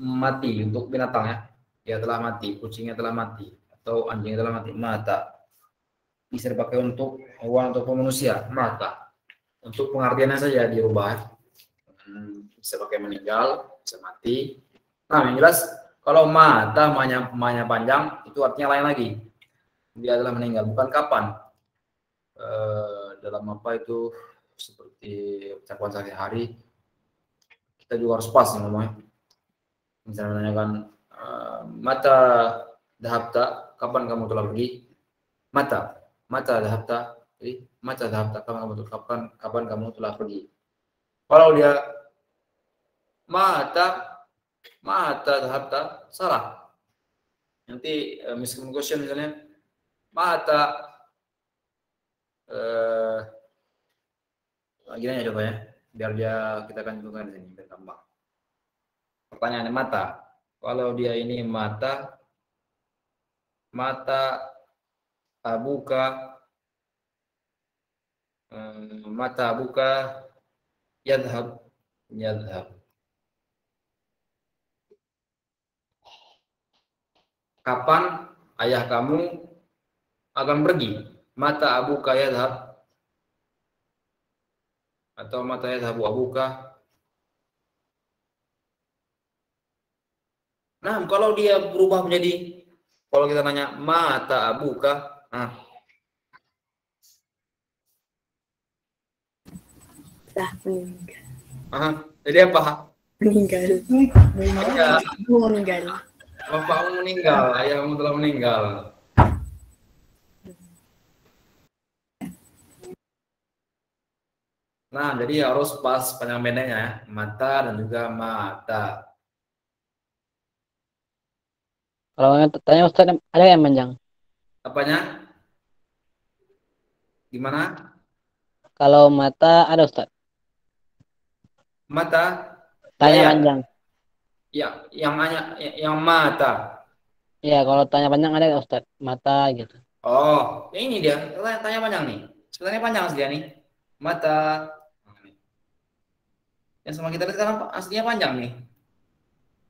mati untuk binatang ya. Dia telah mati, kucingnya telah mati atau anjingnya telah mati. Mata bisa dipakai untuk hewan ataupun manusia. Mata untuk pengertiannya saja dirubah. Bisa pakai meninggal, bisa mati. Nah, yang jelas kalau mata mahnya panjang itu artinya lain lagi. Dia adalah meninggal, bukan kapan. Dalam apa itu seperti ucapan sehari-hari kita juga harus pas ngomongnya. Misalnya menanyakan mata dhahabta, kapan kamu telah pergi? Mata dhahabta, jadi mata dhahabta, kapan kamu telah pergi? Kalau dia mata dhahabta, salah. Nanti miscommunication misalnya mata gini aja coba ya, biar kita akan tentukan di sini biar gampang. Pertanyaannya mata. Kalau dia ini mata abuka, yadhab. Kapan ayah kamu akan pergi? Mata abuka yadhab atau mata yadhabu abuka. Nah, kalau dia berubah menjadi, kalau kita nanya mata abuka, nah, Dah meninggal. Jadi apa? Meninggal. Iya, Meninggal. bapakmu meninggal, ayahmu telah meninggal. Nah, jadi harus pas penyampaiannya ya, mata dan juga mata. Kalau yang tanya Ustaz, ada yang panjang? Apanya? Gimana? Kalau mata ada Ustaz? Mata? Ya, Tanya ya. panjang. Ya, yang mata. Iya, kalau tanya panjang ada nggak Ustaz? Mata gitu. Oh, ya ini dia. Tanya panjang nih. Sebenarnya panjang aslinya nih. Mata. Yang sama kita lihat sekarang aslinya panjang nih.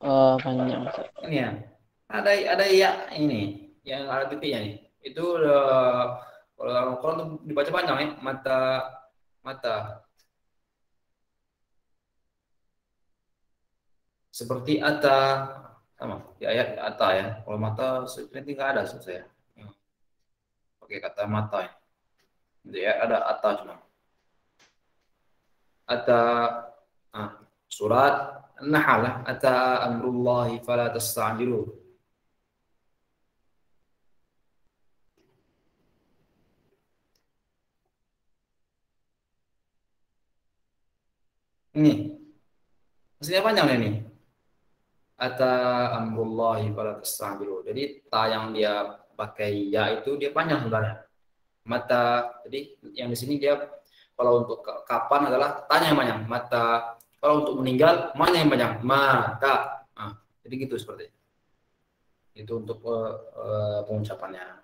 Oh, panjang Ustaz. Ini ya. Ada ya ini yang ada titiknya nih. Itu kalau dalam Al-Quran tuh dibaca panjang ya. Mata, mata. Seperti ata, sama di ayat ata ya. Kalau mata sebenarnya nggak ada saya. Pakai kata mata ya. Gitu ya, ada ata cuma. Ata, surat An-Nahl, ata amrullahi fala tasta'jilu. Ini maksudnya panjang ini. Ata amrullahi fala tasta'jilu. Jadi ta yang dia pakai ya itu dia panjang sebenarnya. Mata, jadi yang di sini dia kalau untuk kapan adalah tanya yang panjang. Mata. Kalau untuk meninggal mana yang panjang? Mata. Nah, jadi gitu seperti itu. Itu untuk pengucapannya.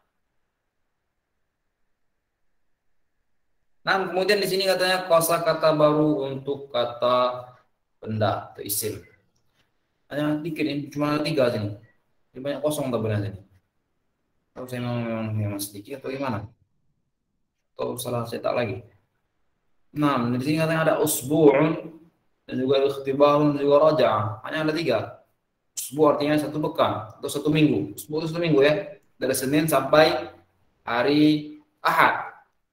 Nah, kemudian di sini katanya kosakata baru untuk kata benda atau isim. Hanya dikit ini, cuma ada 3 sini. Ini banyak kosong tabelnya sini. Atau saya memang sedikit atau gimana? Atau salah cetak lagi? Nah, di sini katanya ada usbu'un dan juga ikhtibarun dan juga raja'ah. Hanya ada 3. Usbu' artinya 1 pekan atau 1 minggu. Usbu' itu 1 minggu ya. Dari Senin sampai hari Ahad.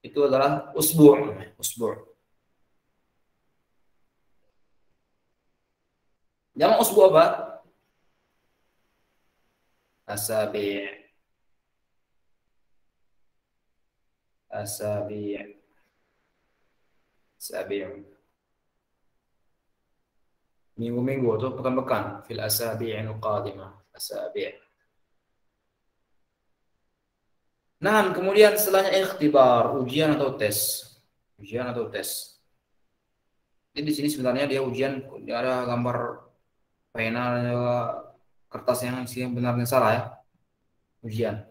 Itu adalah usbu'. Usbu'. Jamak usbu' apa? Asabi'. Asabi'. Asabi'. Minggu-minggu atau pekan-pekan. Fil asabi'il qadimah. Asabi'. Nah, kemudian setelahnya ikhtibar, ujian atau tes. Ujian atau tes. Jadi di sini sebenarnya dia ujian, dia ada gambar pena kertas yang isinya benar dan salah ya. Ujian.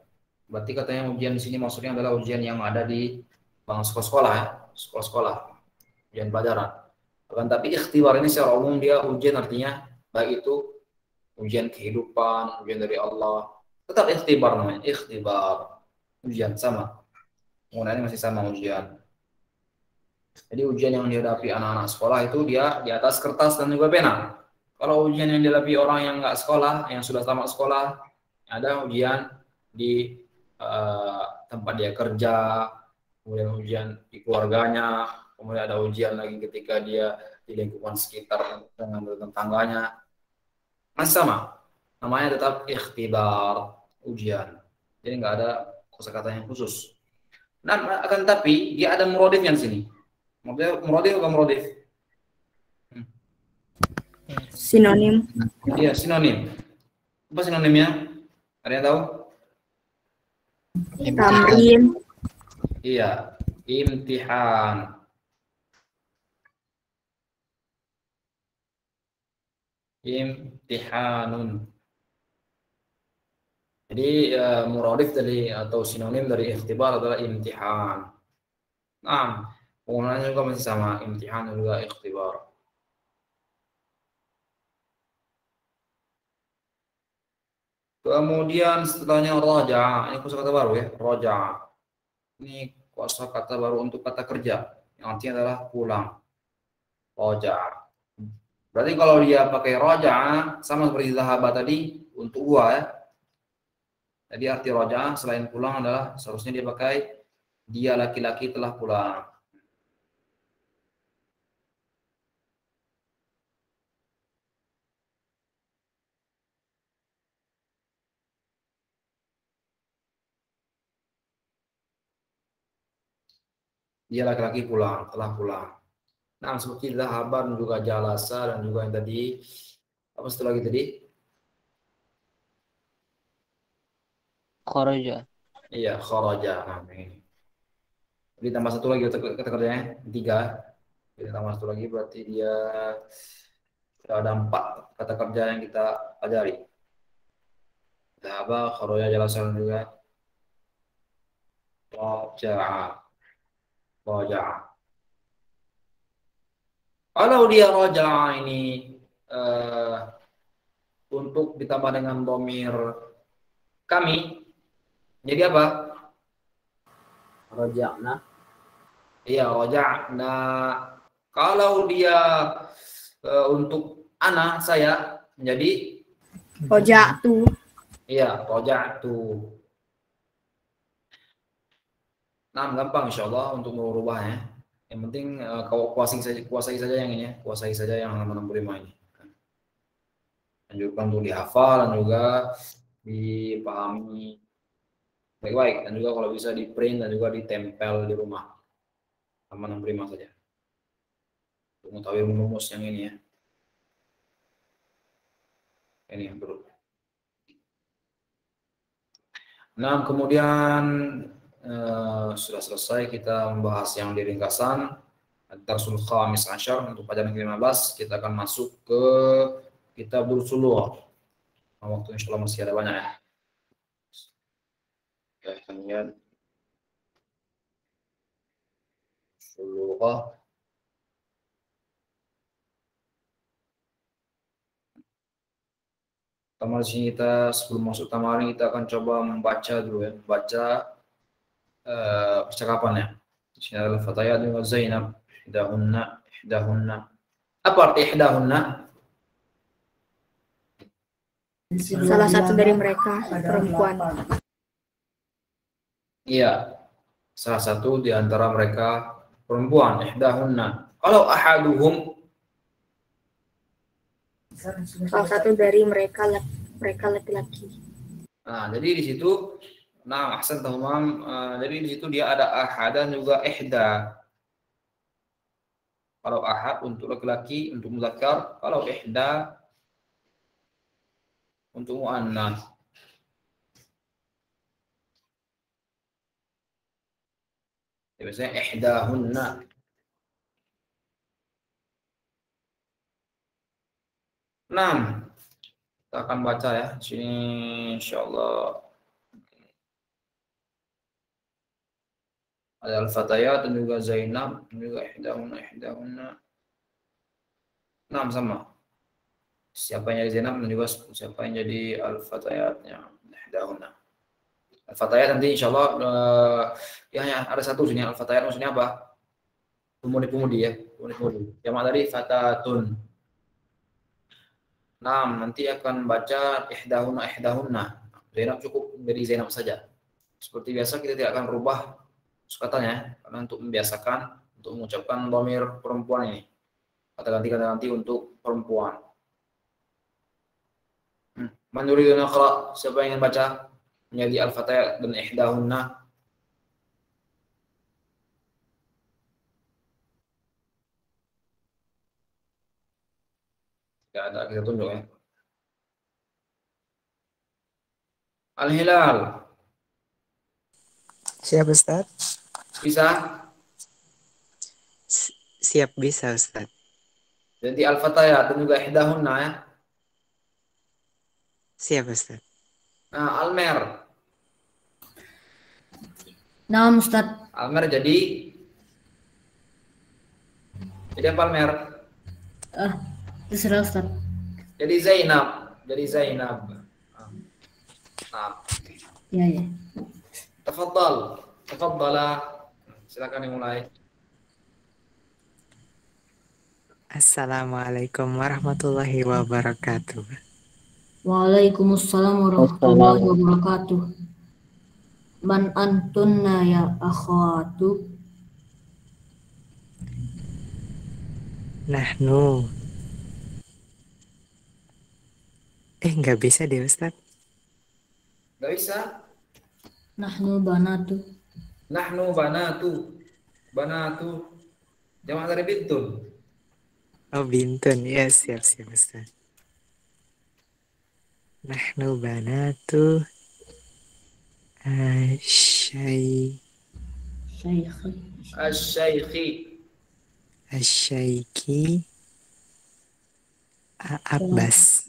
Berarti katanya ujian di sini maksudnya adalah ujian yang ada di bangsa sekolah-sekolah ya, sekolah-sekolah. Ujian pelajaran. Akan tapi ikhtibar ini secara umum dia ujian artinya baik itu ujian kehidupan, ujian dari Allah. Tetap ikhtibar namanya, ikhtibar. Ujian sama. Penggunaannya masih sama ujian. Jadi ujian yang dihadapi anak-anak sekolah itu dia di atas kertas dan juga pena. Kalau ujian yang dihadapi orang yang nggak sekolah, yang sudah tamat sekolah, ada ujian di tempat dia kerja, kemudian ujian di keluarganya, kemudian ada ujian lagi ketika dia di lingkungan sekitar dengan tetangganya. Masih sama, namanya tetap ikhtibar, ujian. Jadi nggak ada kosakata yang khusus. Nah, akan tapi dia ada muradifnya di sini. Muradif atau muradif? Sinonim. Iya, sinonim. Apa sinonimnya? Ada yang tahu? Tamrin. Iya, imtihan. Imtihanun. Jadi muradif dari atau sinonim dari ikhtibar adalah imtihan. Nah, penggunaannya juga masih sama, imtihan dan juga ikhtibar. Kemudian setelahnya raja, ini kosakata baru ya, raja. Ini kosakata baru untuk kata kerja, yang artinya adalah pulang. Raja. Berarti kalau dia pakai raja sama seperti zahaba tadi, untuk huwa ya. Jadi arti roja selain pulang adalah seharusnya dia pakai dia laki-laki telah pulang. Dia laki-laki pulang, telah pulang. Nah, seperti dhahaba dan juga jalasa dan juga yang tadi apa satu lagi tadi? Kharaja. Iya, kharaja. Nah, ini. Jadi tambah satu lagi kata kerjanya 3. Jadi tambah satu lagi berarti dia ada 4 kata kerja yang kita pelajari. Dhahaba, kharaja, jalasa dan juga raja'a. Raja'a. Kalau dia raja'a ini untuk ditambah dengan domir kami, jadi apa? Raja'na. Iya, raja'na. Kalau dia untuk anak saya menjadi Roja'tu. iya, raja'tu. Nah, gampang insyaallah untuk merubahnya. Yang penting kau kuasai saja yang ini ya, kuasai saja yang halaman 65 ini. Anjurkan untuk dihafal dan juga dipahami baik-baik dan juga kalau bisa di print dan juga ditempel di rumah. Halaman 65 saja. Untuk mengetahui rumus yang ini ya. Ini yang perlu. Nah, kemudian sudah selesai kita membahas yang di ringkasan Darsul Khamis Asyar untuk pelajaran ke-15 kita akan masuk ke Kitabul Suluh. Nah, waktu insyaallah masih ada banyak ya. Ya, kita lihat Suluh. Pertama di sini kita sebelum masuk tamarin kita akan coba membaca dulu ya, baca percakapannya. Di sini adalah Fatayat dengan Zainab, ihdahunna. Apa arti ihdahunna? Salah satu dari mereka perempuan. Iya, salah satu di antara mereka perempuan, ihdahunna. Kalau ahaduhum, Salah satu dari mereka laki-laki. nah jadi di situ, nah ahsan tahumam, jadi di situ dia ada ahad dan juga ihda. Kalau ahad untuk laki-laki, untuk muzakkar, kalau ihda untuk muannas. Ya, biasanya ihdahunna. Nah, kita akan baca ya. Di sini insyaallah ada Al-Fatayat dan juga Zainab dan juga ihdahunna. Nah, sama. Siapa yang jadi Zainab dan juga siapa yang jadi Al-Fatayatnya, ihdahunna. Al-Fatayat nanti insyaallah ya hanya ada satu sini Al-Fatayat maksudnya apa? Pemudi-pemudi ya, pemudi-pemudi. Jamak dari fatatun. Nah, nanti akan baca ihdahunna. Zainab cukup dari Zainab saja. Seperti biasa kita tidak akan rubah katanya karena untuk membiasakan untuk mengucapkan dhamir perempuan ini. Kata ganti untuk perempuan. Man yuridu an yaqra? Siapa yang ingin baca menjadi Al-Fatayat dan ihdahunna? Tidak ada, kita tunjuk ya. Al-Hilal. Siap Ustaz? Bisa? Siap bisa Ustaz. Jadi Al-Fatayat dan juga ihdahunna ya. Siap Ustaz. Nah, Almer. Nah, Ustaz. Almer jadi apa Almer? Terserah Ustaz. Jadi Zainab. Nah, Ya. Tafadhala. Silakan dimulai. Assalamualaikum warahmatullahi wabarakatuh. Waalaikumsalam warahmatullahi wabarakatuh. Man antunna ya akhwatu. Nahnu. Nggak bisa deh Ustadz. Nggak bisa. Nahnu banatu. Nahnu banatu. Banatu. Jamak dari bintun. Oh bintun, ya siap Ustadz. Nahnu banatu Asyai Syaikhi. Asy-syaikhi. Asyaiki Abbas.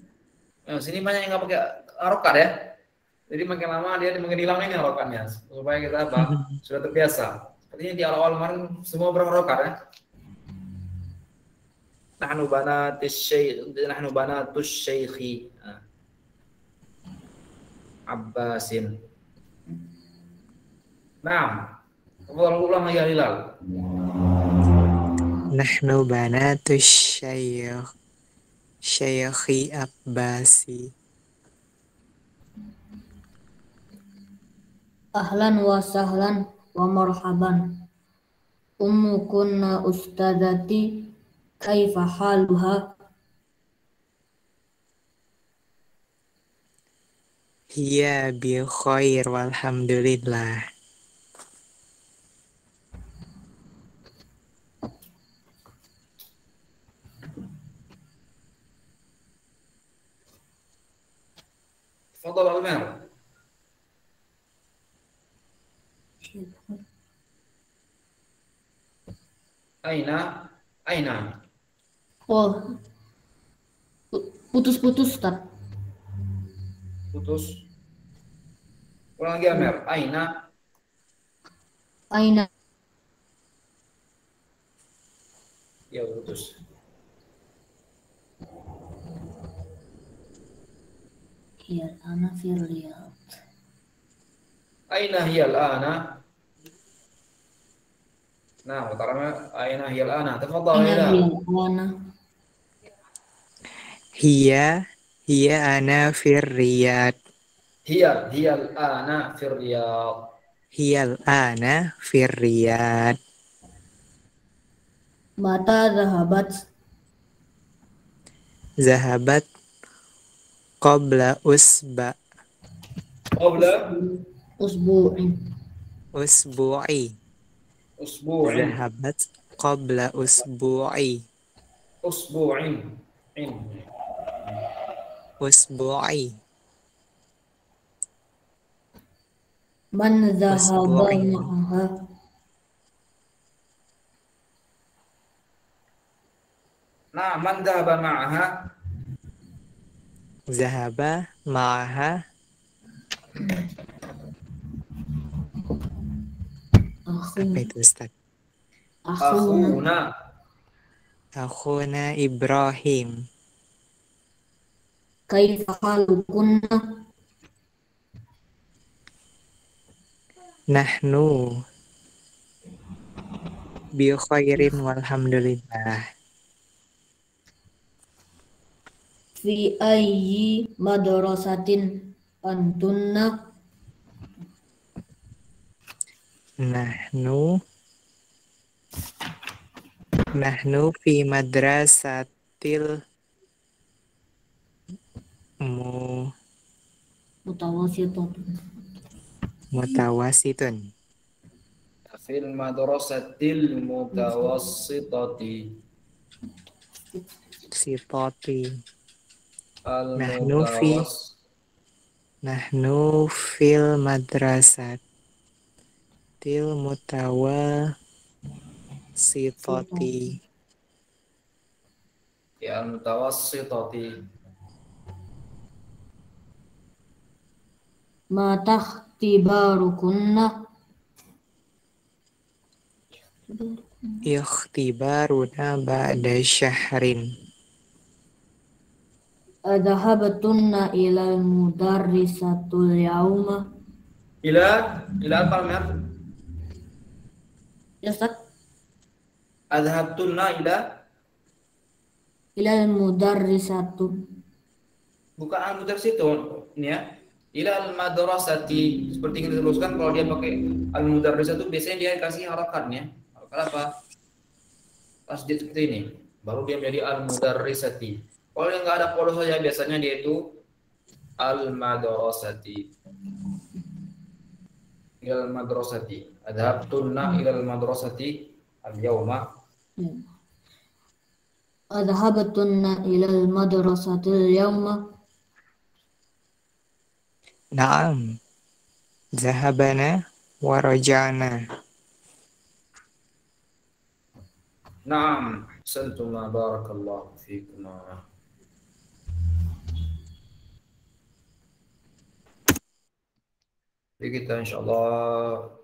Nah, sini banyak yang nggak pakai harokat ya. Jadi makin lama dia makin hilang ini harokatnya. Supaya kita apa? Sudah terbiasa. Sepertinya di awal-awal kemarin semua berharokat ya. Nahnu banatus syaikhi Abbasin. Nah, ulang lagi Hilal. Nahnu banatu Syaikhi Abbasi. Ahlan wa sahlan wa marhaban. Ummu kunna ustadzati kaifa haluha? Hiya bi khair walhamdulillah. Fadhal Al-Mer. Aina. Oh, putus-putus Ustaz. Putus. Ulang lagi Amer. Aina Ya putus. hiya ana fil riyad. Aina hiyal ana. Nah, utara aina hiyal ana. Tafadhal Aina Hilal. hiyal ana. Hiya ana fir riyad. Hiyal ana fir riyad. Hiyal ana fir riyad. Mata Zahabat qabla Qabla usbu'in. usbu'i. usbu'in. Zahabat qabla usbu'i. Usbu'in. Usbu'i. Man zahaba Usbu'in. ma'aha. Nah, man dhahaba ma'aha. Zahaba ma'aha. Apa itu Ustaz? Akhuna. Akhuna Ibrahim. Kaifa halukunna? Nahnu bi khairin walhamdulillah. Fi ayyi madrasatin antunna? Nahnu fi madrasatil mutawasitun. Fil madrasatil mutawassitati. Sitati. Al-mutawass. Nahnu fil madrasatil mutawassitati. Ya, al-mutawassitati. Ma takhtibarukunna? Ikhtibaruna ba'da syahrin. Adhahabtunna ilal mudarrisatul yauma? Ila apa Mer? Ya Ustaz. Adhabtunna ila Ilal mudarrisatu. bukan al-mudarris itu ini ya. Ilal madrasati, seperti yang kita teruskan kalau dia pakai al-mudarris itu biasanya dia kasih harakatnya. Harakat apa? Tasdid seperti ini. Baru dia menjadi al-mudarrisati. Kalau yang nggak ada polos saja biasanya dia itu al-madrasati. Ilal madrasati. Adhabtunna ilal madrasati al-yawma. Adhabatunna ilal madrasatil yawma. Naam. Zahabana wa raja'na. Naam, santuma barakallahu fikuma. Jadi kita insya Allah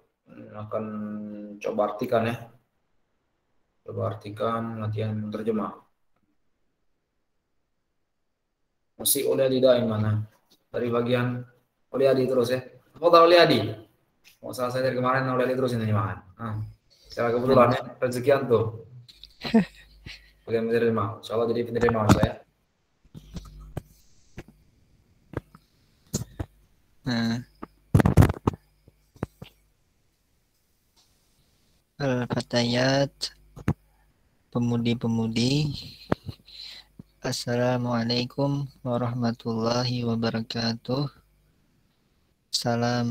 akan coba artikan ya. Coba artikan latihan menerjemah. Masih oleh di mana? Dari bagian oleh Adi terus ya. Apa oleh Adi? Mau salah saya dari kemarin oleh Adi terus ini terjemahan. Secara kebetulan ya rezekian tuh. Bagian menerima. Insya Allah jadi penerima saya. Al-Fatayat, pemudi-pemudi. Assalamualaikum warahmatullahi wabarakatuh. Salam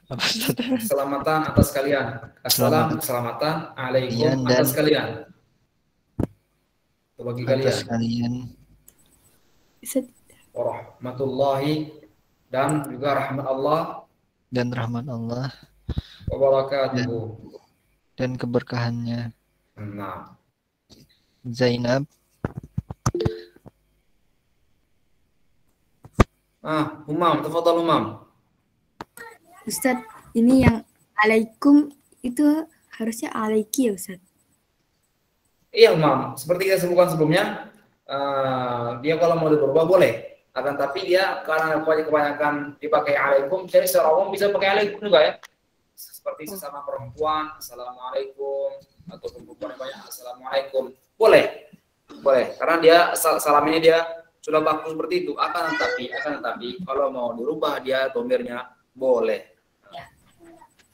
apa Ustaz? Keselamatan atas kalian. Assalam, keselamatan alaikum atas kalian. Bagi kalian. Warahmatullahi dan juga rahmat Allah wabarakatuh dan keberkahannya. Nah, Zainab. Umam, tafadhal Umam. Ustaz, ini yang alaikum itu harusnya alaiki ya Ustaz? Iya Umam, seperti kita sebutkan sebelumnya, dia kalau mau berubah boleh. Akan tapi dia karena kebanyakan dipakai alaikum, jadi secara umum bisa pakai alaikum juga ya. Seperti sesama perempuan, assalamualaikum, atau perempuan yang banyak, assalamualaikum. Boleh. Karena dia salamnya dia sudah baku seperti itu. Akan tetapi kalau mau dirubah dia domirnya boleh.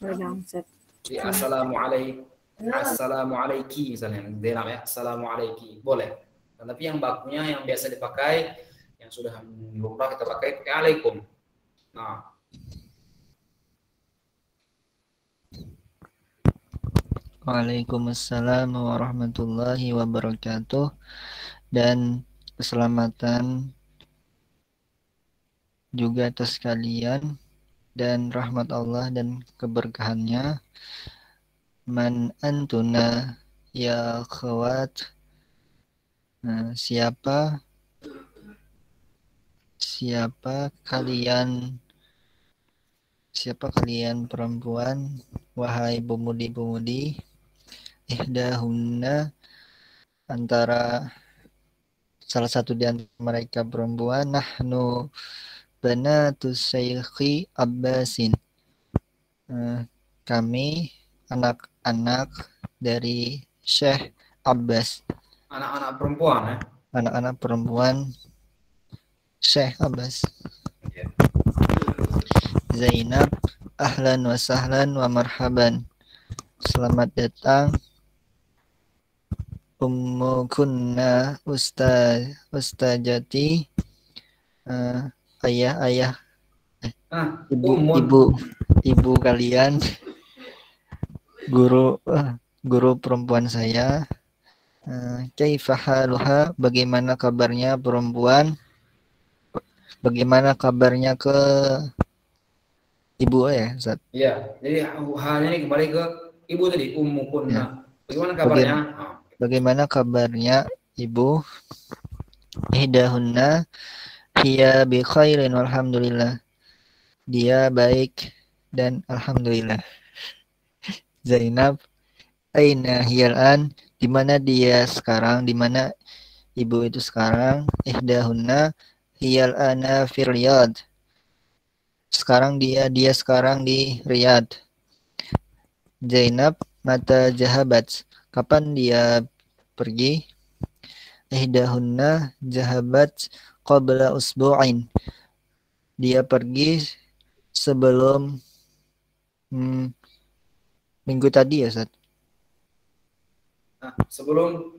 Jadi assalamualaikum misalnya, ya, assalamualaikum boleh. Tapi yang bakunya yang biasa dipakai, yang sudah lumrah kita pakai alaikum. Nah, Waalaikumsalam warahmatullahi wabarakatuh, dan keselamatan juga atas kalian dan rahmat Allah dan keberkahannya. Man antuna ya akhwat. Siapa kalian perempuan, wahai pemudi-pemudi. Ihdahunna, antara salah satu di antara mereka perempuan. Nahnu banatus Syaikhi Abbasin, kami anak-anak dari Syekh Abbas. Anak-anak perempuan ya? Anak-anak perempuan Syekh Abbas. Zainab, ahlan wa sahlan wa marhaban. Selamat datang Ummu kunna ustazati, ayah ibu kalian, guru perempuan saya. Kaifa haluha, bagaimana kabarnya perempuan? Bagaimana kabarnya ke ibu ya, Ustaz? Iya, jadi halnya ini kembali ke ibu tadi, Ummu kunna. Bagaimana kabarnya? Bagaimana kabarnya ibu? Ihdahunna hiya bi khairin walhamdulillah. Dia baik dan alhamdulillah. Zainab, aina hiyal an, di mana dia sekarang? Di mana ibu itu sekarang? Ihdahunna hiyal ana fi Riyadh. Sekarang dia sekarang di Riyadh. Zainab, mata jahabat, kapan dia pergi? Ihdahunna jahabat qabla usbu'in. Dia pergi sebelum minggu tadi ya, Ustaz? Nah, sebelum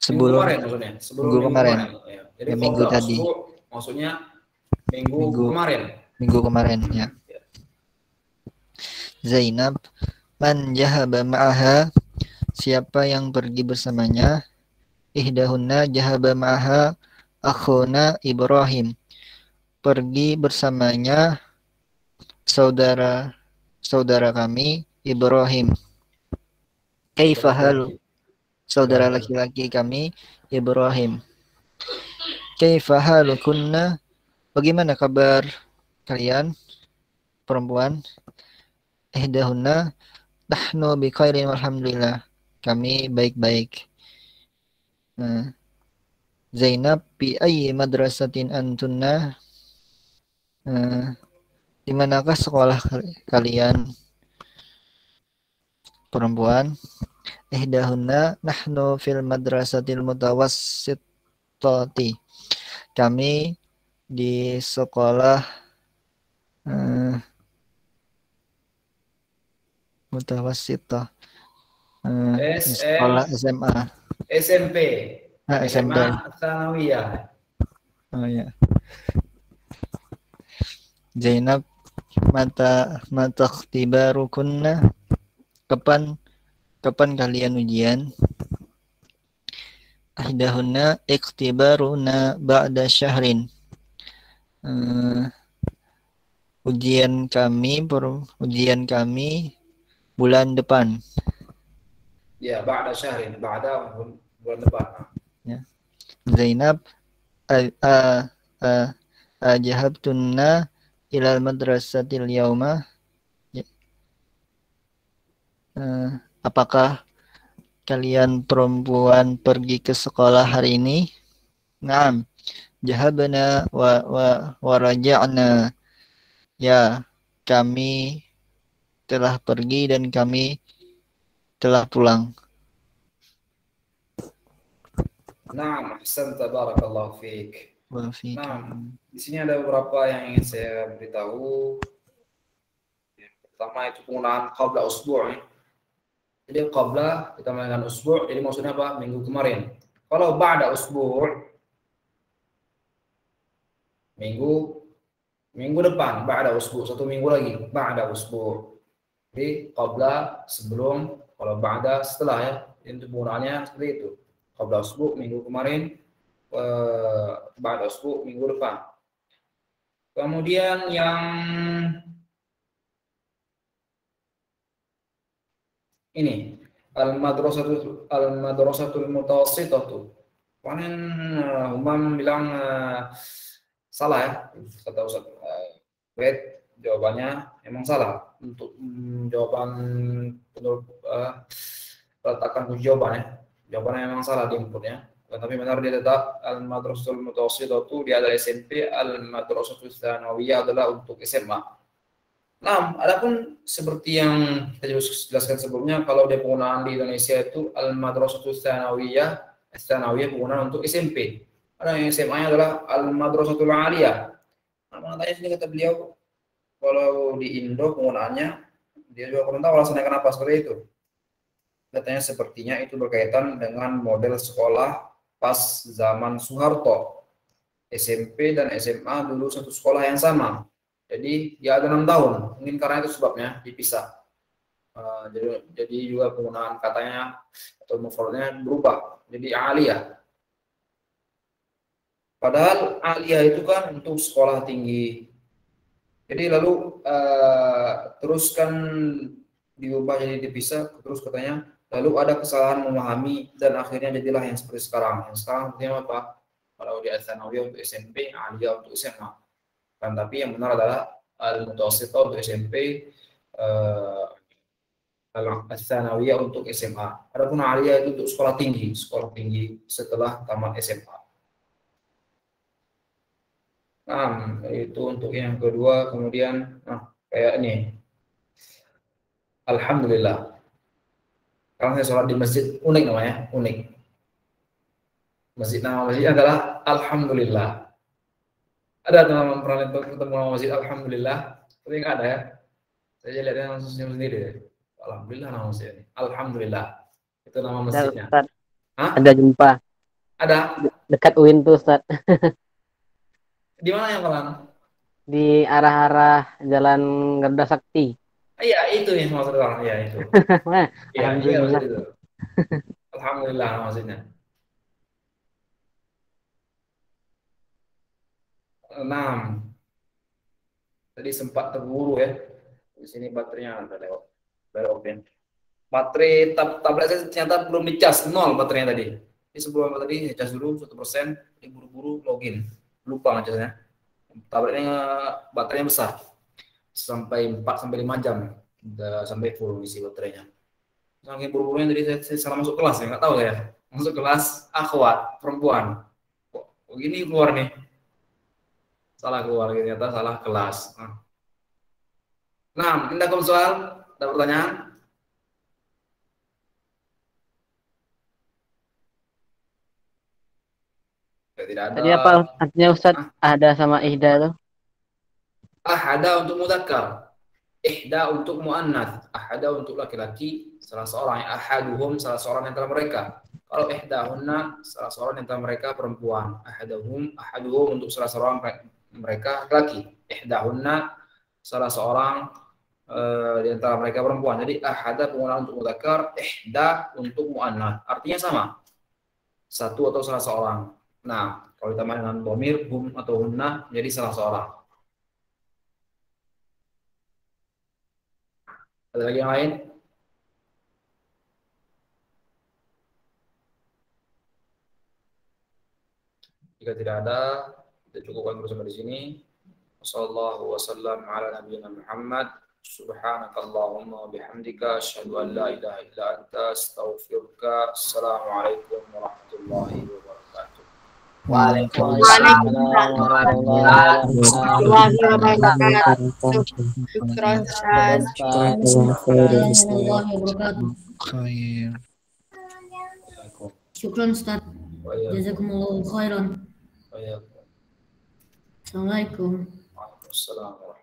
minggu Sebelum kemarin maksudnya. Sebelum minggu minggu kemarin. kemarin. Ya. Jadi Ya, minggu qabla tadi. usbu' maksudnya minggu kemarin. Minggu kemarin ya. Zainab, man jahaba ma'aha, siapa yang pergi bersamanya? Ihdahunna jahaba ma'aha akhuna Ibrahim. Pergi bersamanya saudara kami Ibrahim. Kaifa halu, saudara laki-laki kami Ibrahim. Kaifa halukunna, bagaimana kabar kalian perempuan? Ihdahunna nahnu bi khairin walhamdulillah, kami baik-baik. Zainab, bi ayyi madrasatin antunna, di manakah sekolah kalian perempuan? Ihdahunna nahnu fil madrasatil mutawassitati, kami di sekolah mutawassitah, di sekolah SMA. SMP. SMP. Tsanawiyah. Oh ya. Zainab, mata ikhtibarukunna, kapan kalian ujian? Ihdahunna ikhtibaruna ba'da syahrin, ujian kami bulan depan. Ya, ba'da syahrin, ba'da bulan depan. Ya. Zainab, ajahabtunna ilal madrasatil yauma, apakah kalian perempuan pergi ke sekolah hari ini? Naam, jahabna wa raja'na, ya, kami telah pergi dan kami telah pulang. Naam, ahsanta, barakallahu fiik. Nah, di sini ada beberapa yang ingin saya beritahu. Yang pertama itu penggunaan qabla usbu'. Jadi qabla kita menggunakan usbu', jadi maksudnya apa? Minggu kemarin. Kalau ba'da usbu', minggu depan, ba'da usbu', satu minggu lagi, ba'da usbu'. Jadi qabla sebelum, kalau ba'da setelah ya. Itu penggunaannya seperti itu. Qabla usbu' minggu kemarin, ba'da usbu' minggu depan. Kemudian yang ini al-madrasatul mutawassithatu. Panen Umam bilang salah ya, kata Ustaz Wed, jawabannya emang salah. Untuk jawaban menurut letakkan kunci jawaban ya. Jawabannya memang salah di inputnya. Tapi benar dia tetap al-madrasatul mutawassithatu dia adalah SMP, al-madrasatul tsanawiyah adalah untuk SMA. Nah, adapun seperti yang kita jelaskan sebelumnya, kalau dia penggunaan di Indonesia itu al-madrasatul tsanawiyah penggunaan untuk SMP. Ada yang SMA-nya adalah al-madrasatul aliyah. Nah, makanya sini kata beliau, kalau di Indo penggunaannya dia juga kurang tahu alasannya kenapa seperti itu. Katanya sepertinya itu berkaitan dengan model sekolah pas zaman Soeharto. SMP dan SMA dulu satu sekolah yang sama. Jadi dia ada 6 tahun. Mungkin karena itu sebabnya dipisah. Jadi juga penggunaan katanya atau mufradnya berubah. Jadi aliyah. Padahal aliyah itu kan untuk sekolah tinggi. Jadi lalu terus kan diubah jadi dipisah. Terus katanya lalu ada kesalahan memahami dan akhirnya jadilah yang seperti sekarang. Yang sekarang artinya apa? Kalau di Tsanawiyah untuk SMP, aliyah untuk SMA. Kan tapi yang benar adalah al-mutawassithah untuk SMP, al-tsanawiyah untuk SMA. Adapun aliyah itu untuk sekolah tinggi setelah tamat SMA. Nah, itu untuk yang kedua. Kemudian kayak ini. Alhamdulillah. Karena saya sholat di masjid, unik namanya, unik. Nama masjid adalah Alhamdulillah. Ada teman pernah ketemu nama masjid Alhamdulillah? Tapi nggak ada ya. Saya lihatnya langsung senyum sendiri. Alhamdulillah nama masjid ini. Alhamdulillah. Itu nama masjidnya. Ustaz, Hah? ada jumpa Ada. dekat UIN tuh Ustaz. Di mana yang pelan? Di arah-arah Jalan Garuda Sakti. Iya, itu yang maksudnya. Iya, itu. Wah, Iya, alhamdulillah. maksud itu. Alhamdulillah maksudnya. 6. Tadi sempat terburu ya. Di sini baterainya ada lewat. Open. Baterai tablet saya ternyata belum dicas, 0 baterainya tadi. Ini sebelum tadi cas dulu 1%, ini buru-buru login. Lupa ngecasnya. Tabletnya baterainya besar. Sampai 4-5 jam. Udah sampai full isi baterainya. Saking buru-burunya tadi saya salah masuk kelas ya, nggak tahu ya. Masuk kelas akhwat, perempuan. Kok begini keluar nih? Salah keluar, ternyata salah kelas. Nah, pindah ke soal. Ada pertanyaan? Ya, tidak ada. Tadi apa artinya Ustaz? Ada sama ihda tuh? Ahada untuk mudzakkar. Ihda untuk muannats. Ahada untuk laki-laki, salah seorang. Ahaduhum, salah seorang antara mereka. Kalau ihdahunna, salah seorang antara mereka perempuan. Ahaduhum untuk salah seorang mereka laki. Ihdahunna, salah seorang di antara mereka perempuan. Jadi ahada penggunaan untuk mudzakkar, ihda untuk muannats. Artinya sama. Satu atau salah seorang. Nah, kalau ditambah dengan dhamir hum atau hunna jadi salah seorang. Ada lagi yang lain? Jika tidak ada, kita cukupkan bersama di sini. Wassallallahu wasallam ala nabiyyina Muhammad. Subhanakallahumma bihamdika asyhadu an la ilaha illa anta astaghfiruka. Assalamualaikum warahmatullahi wabarakatuh. Waalaikumsalam warahmatullahi wabarakatuh. Syukran Ustaz. Warahmatullahi wabarakatuh. Khair. Syukran Ustaz. Jazakumullahu khairan. Waalaikumsalam Assalamualaikum. warahmatullahi wabarakatuh.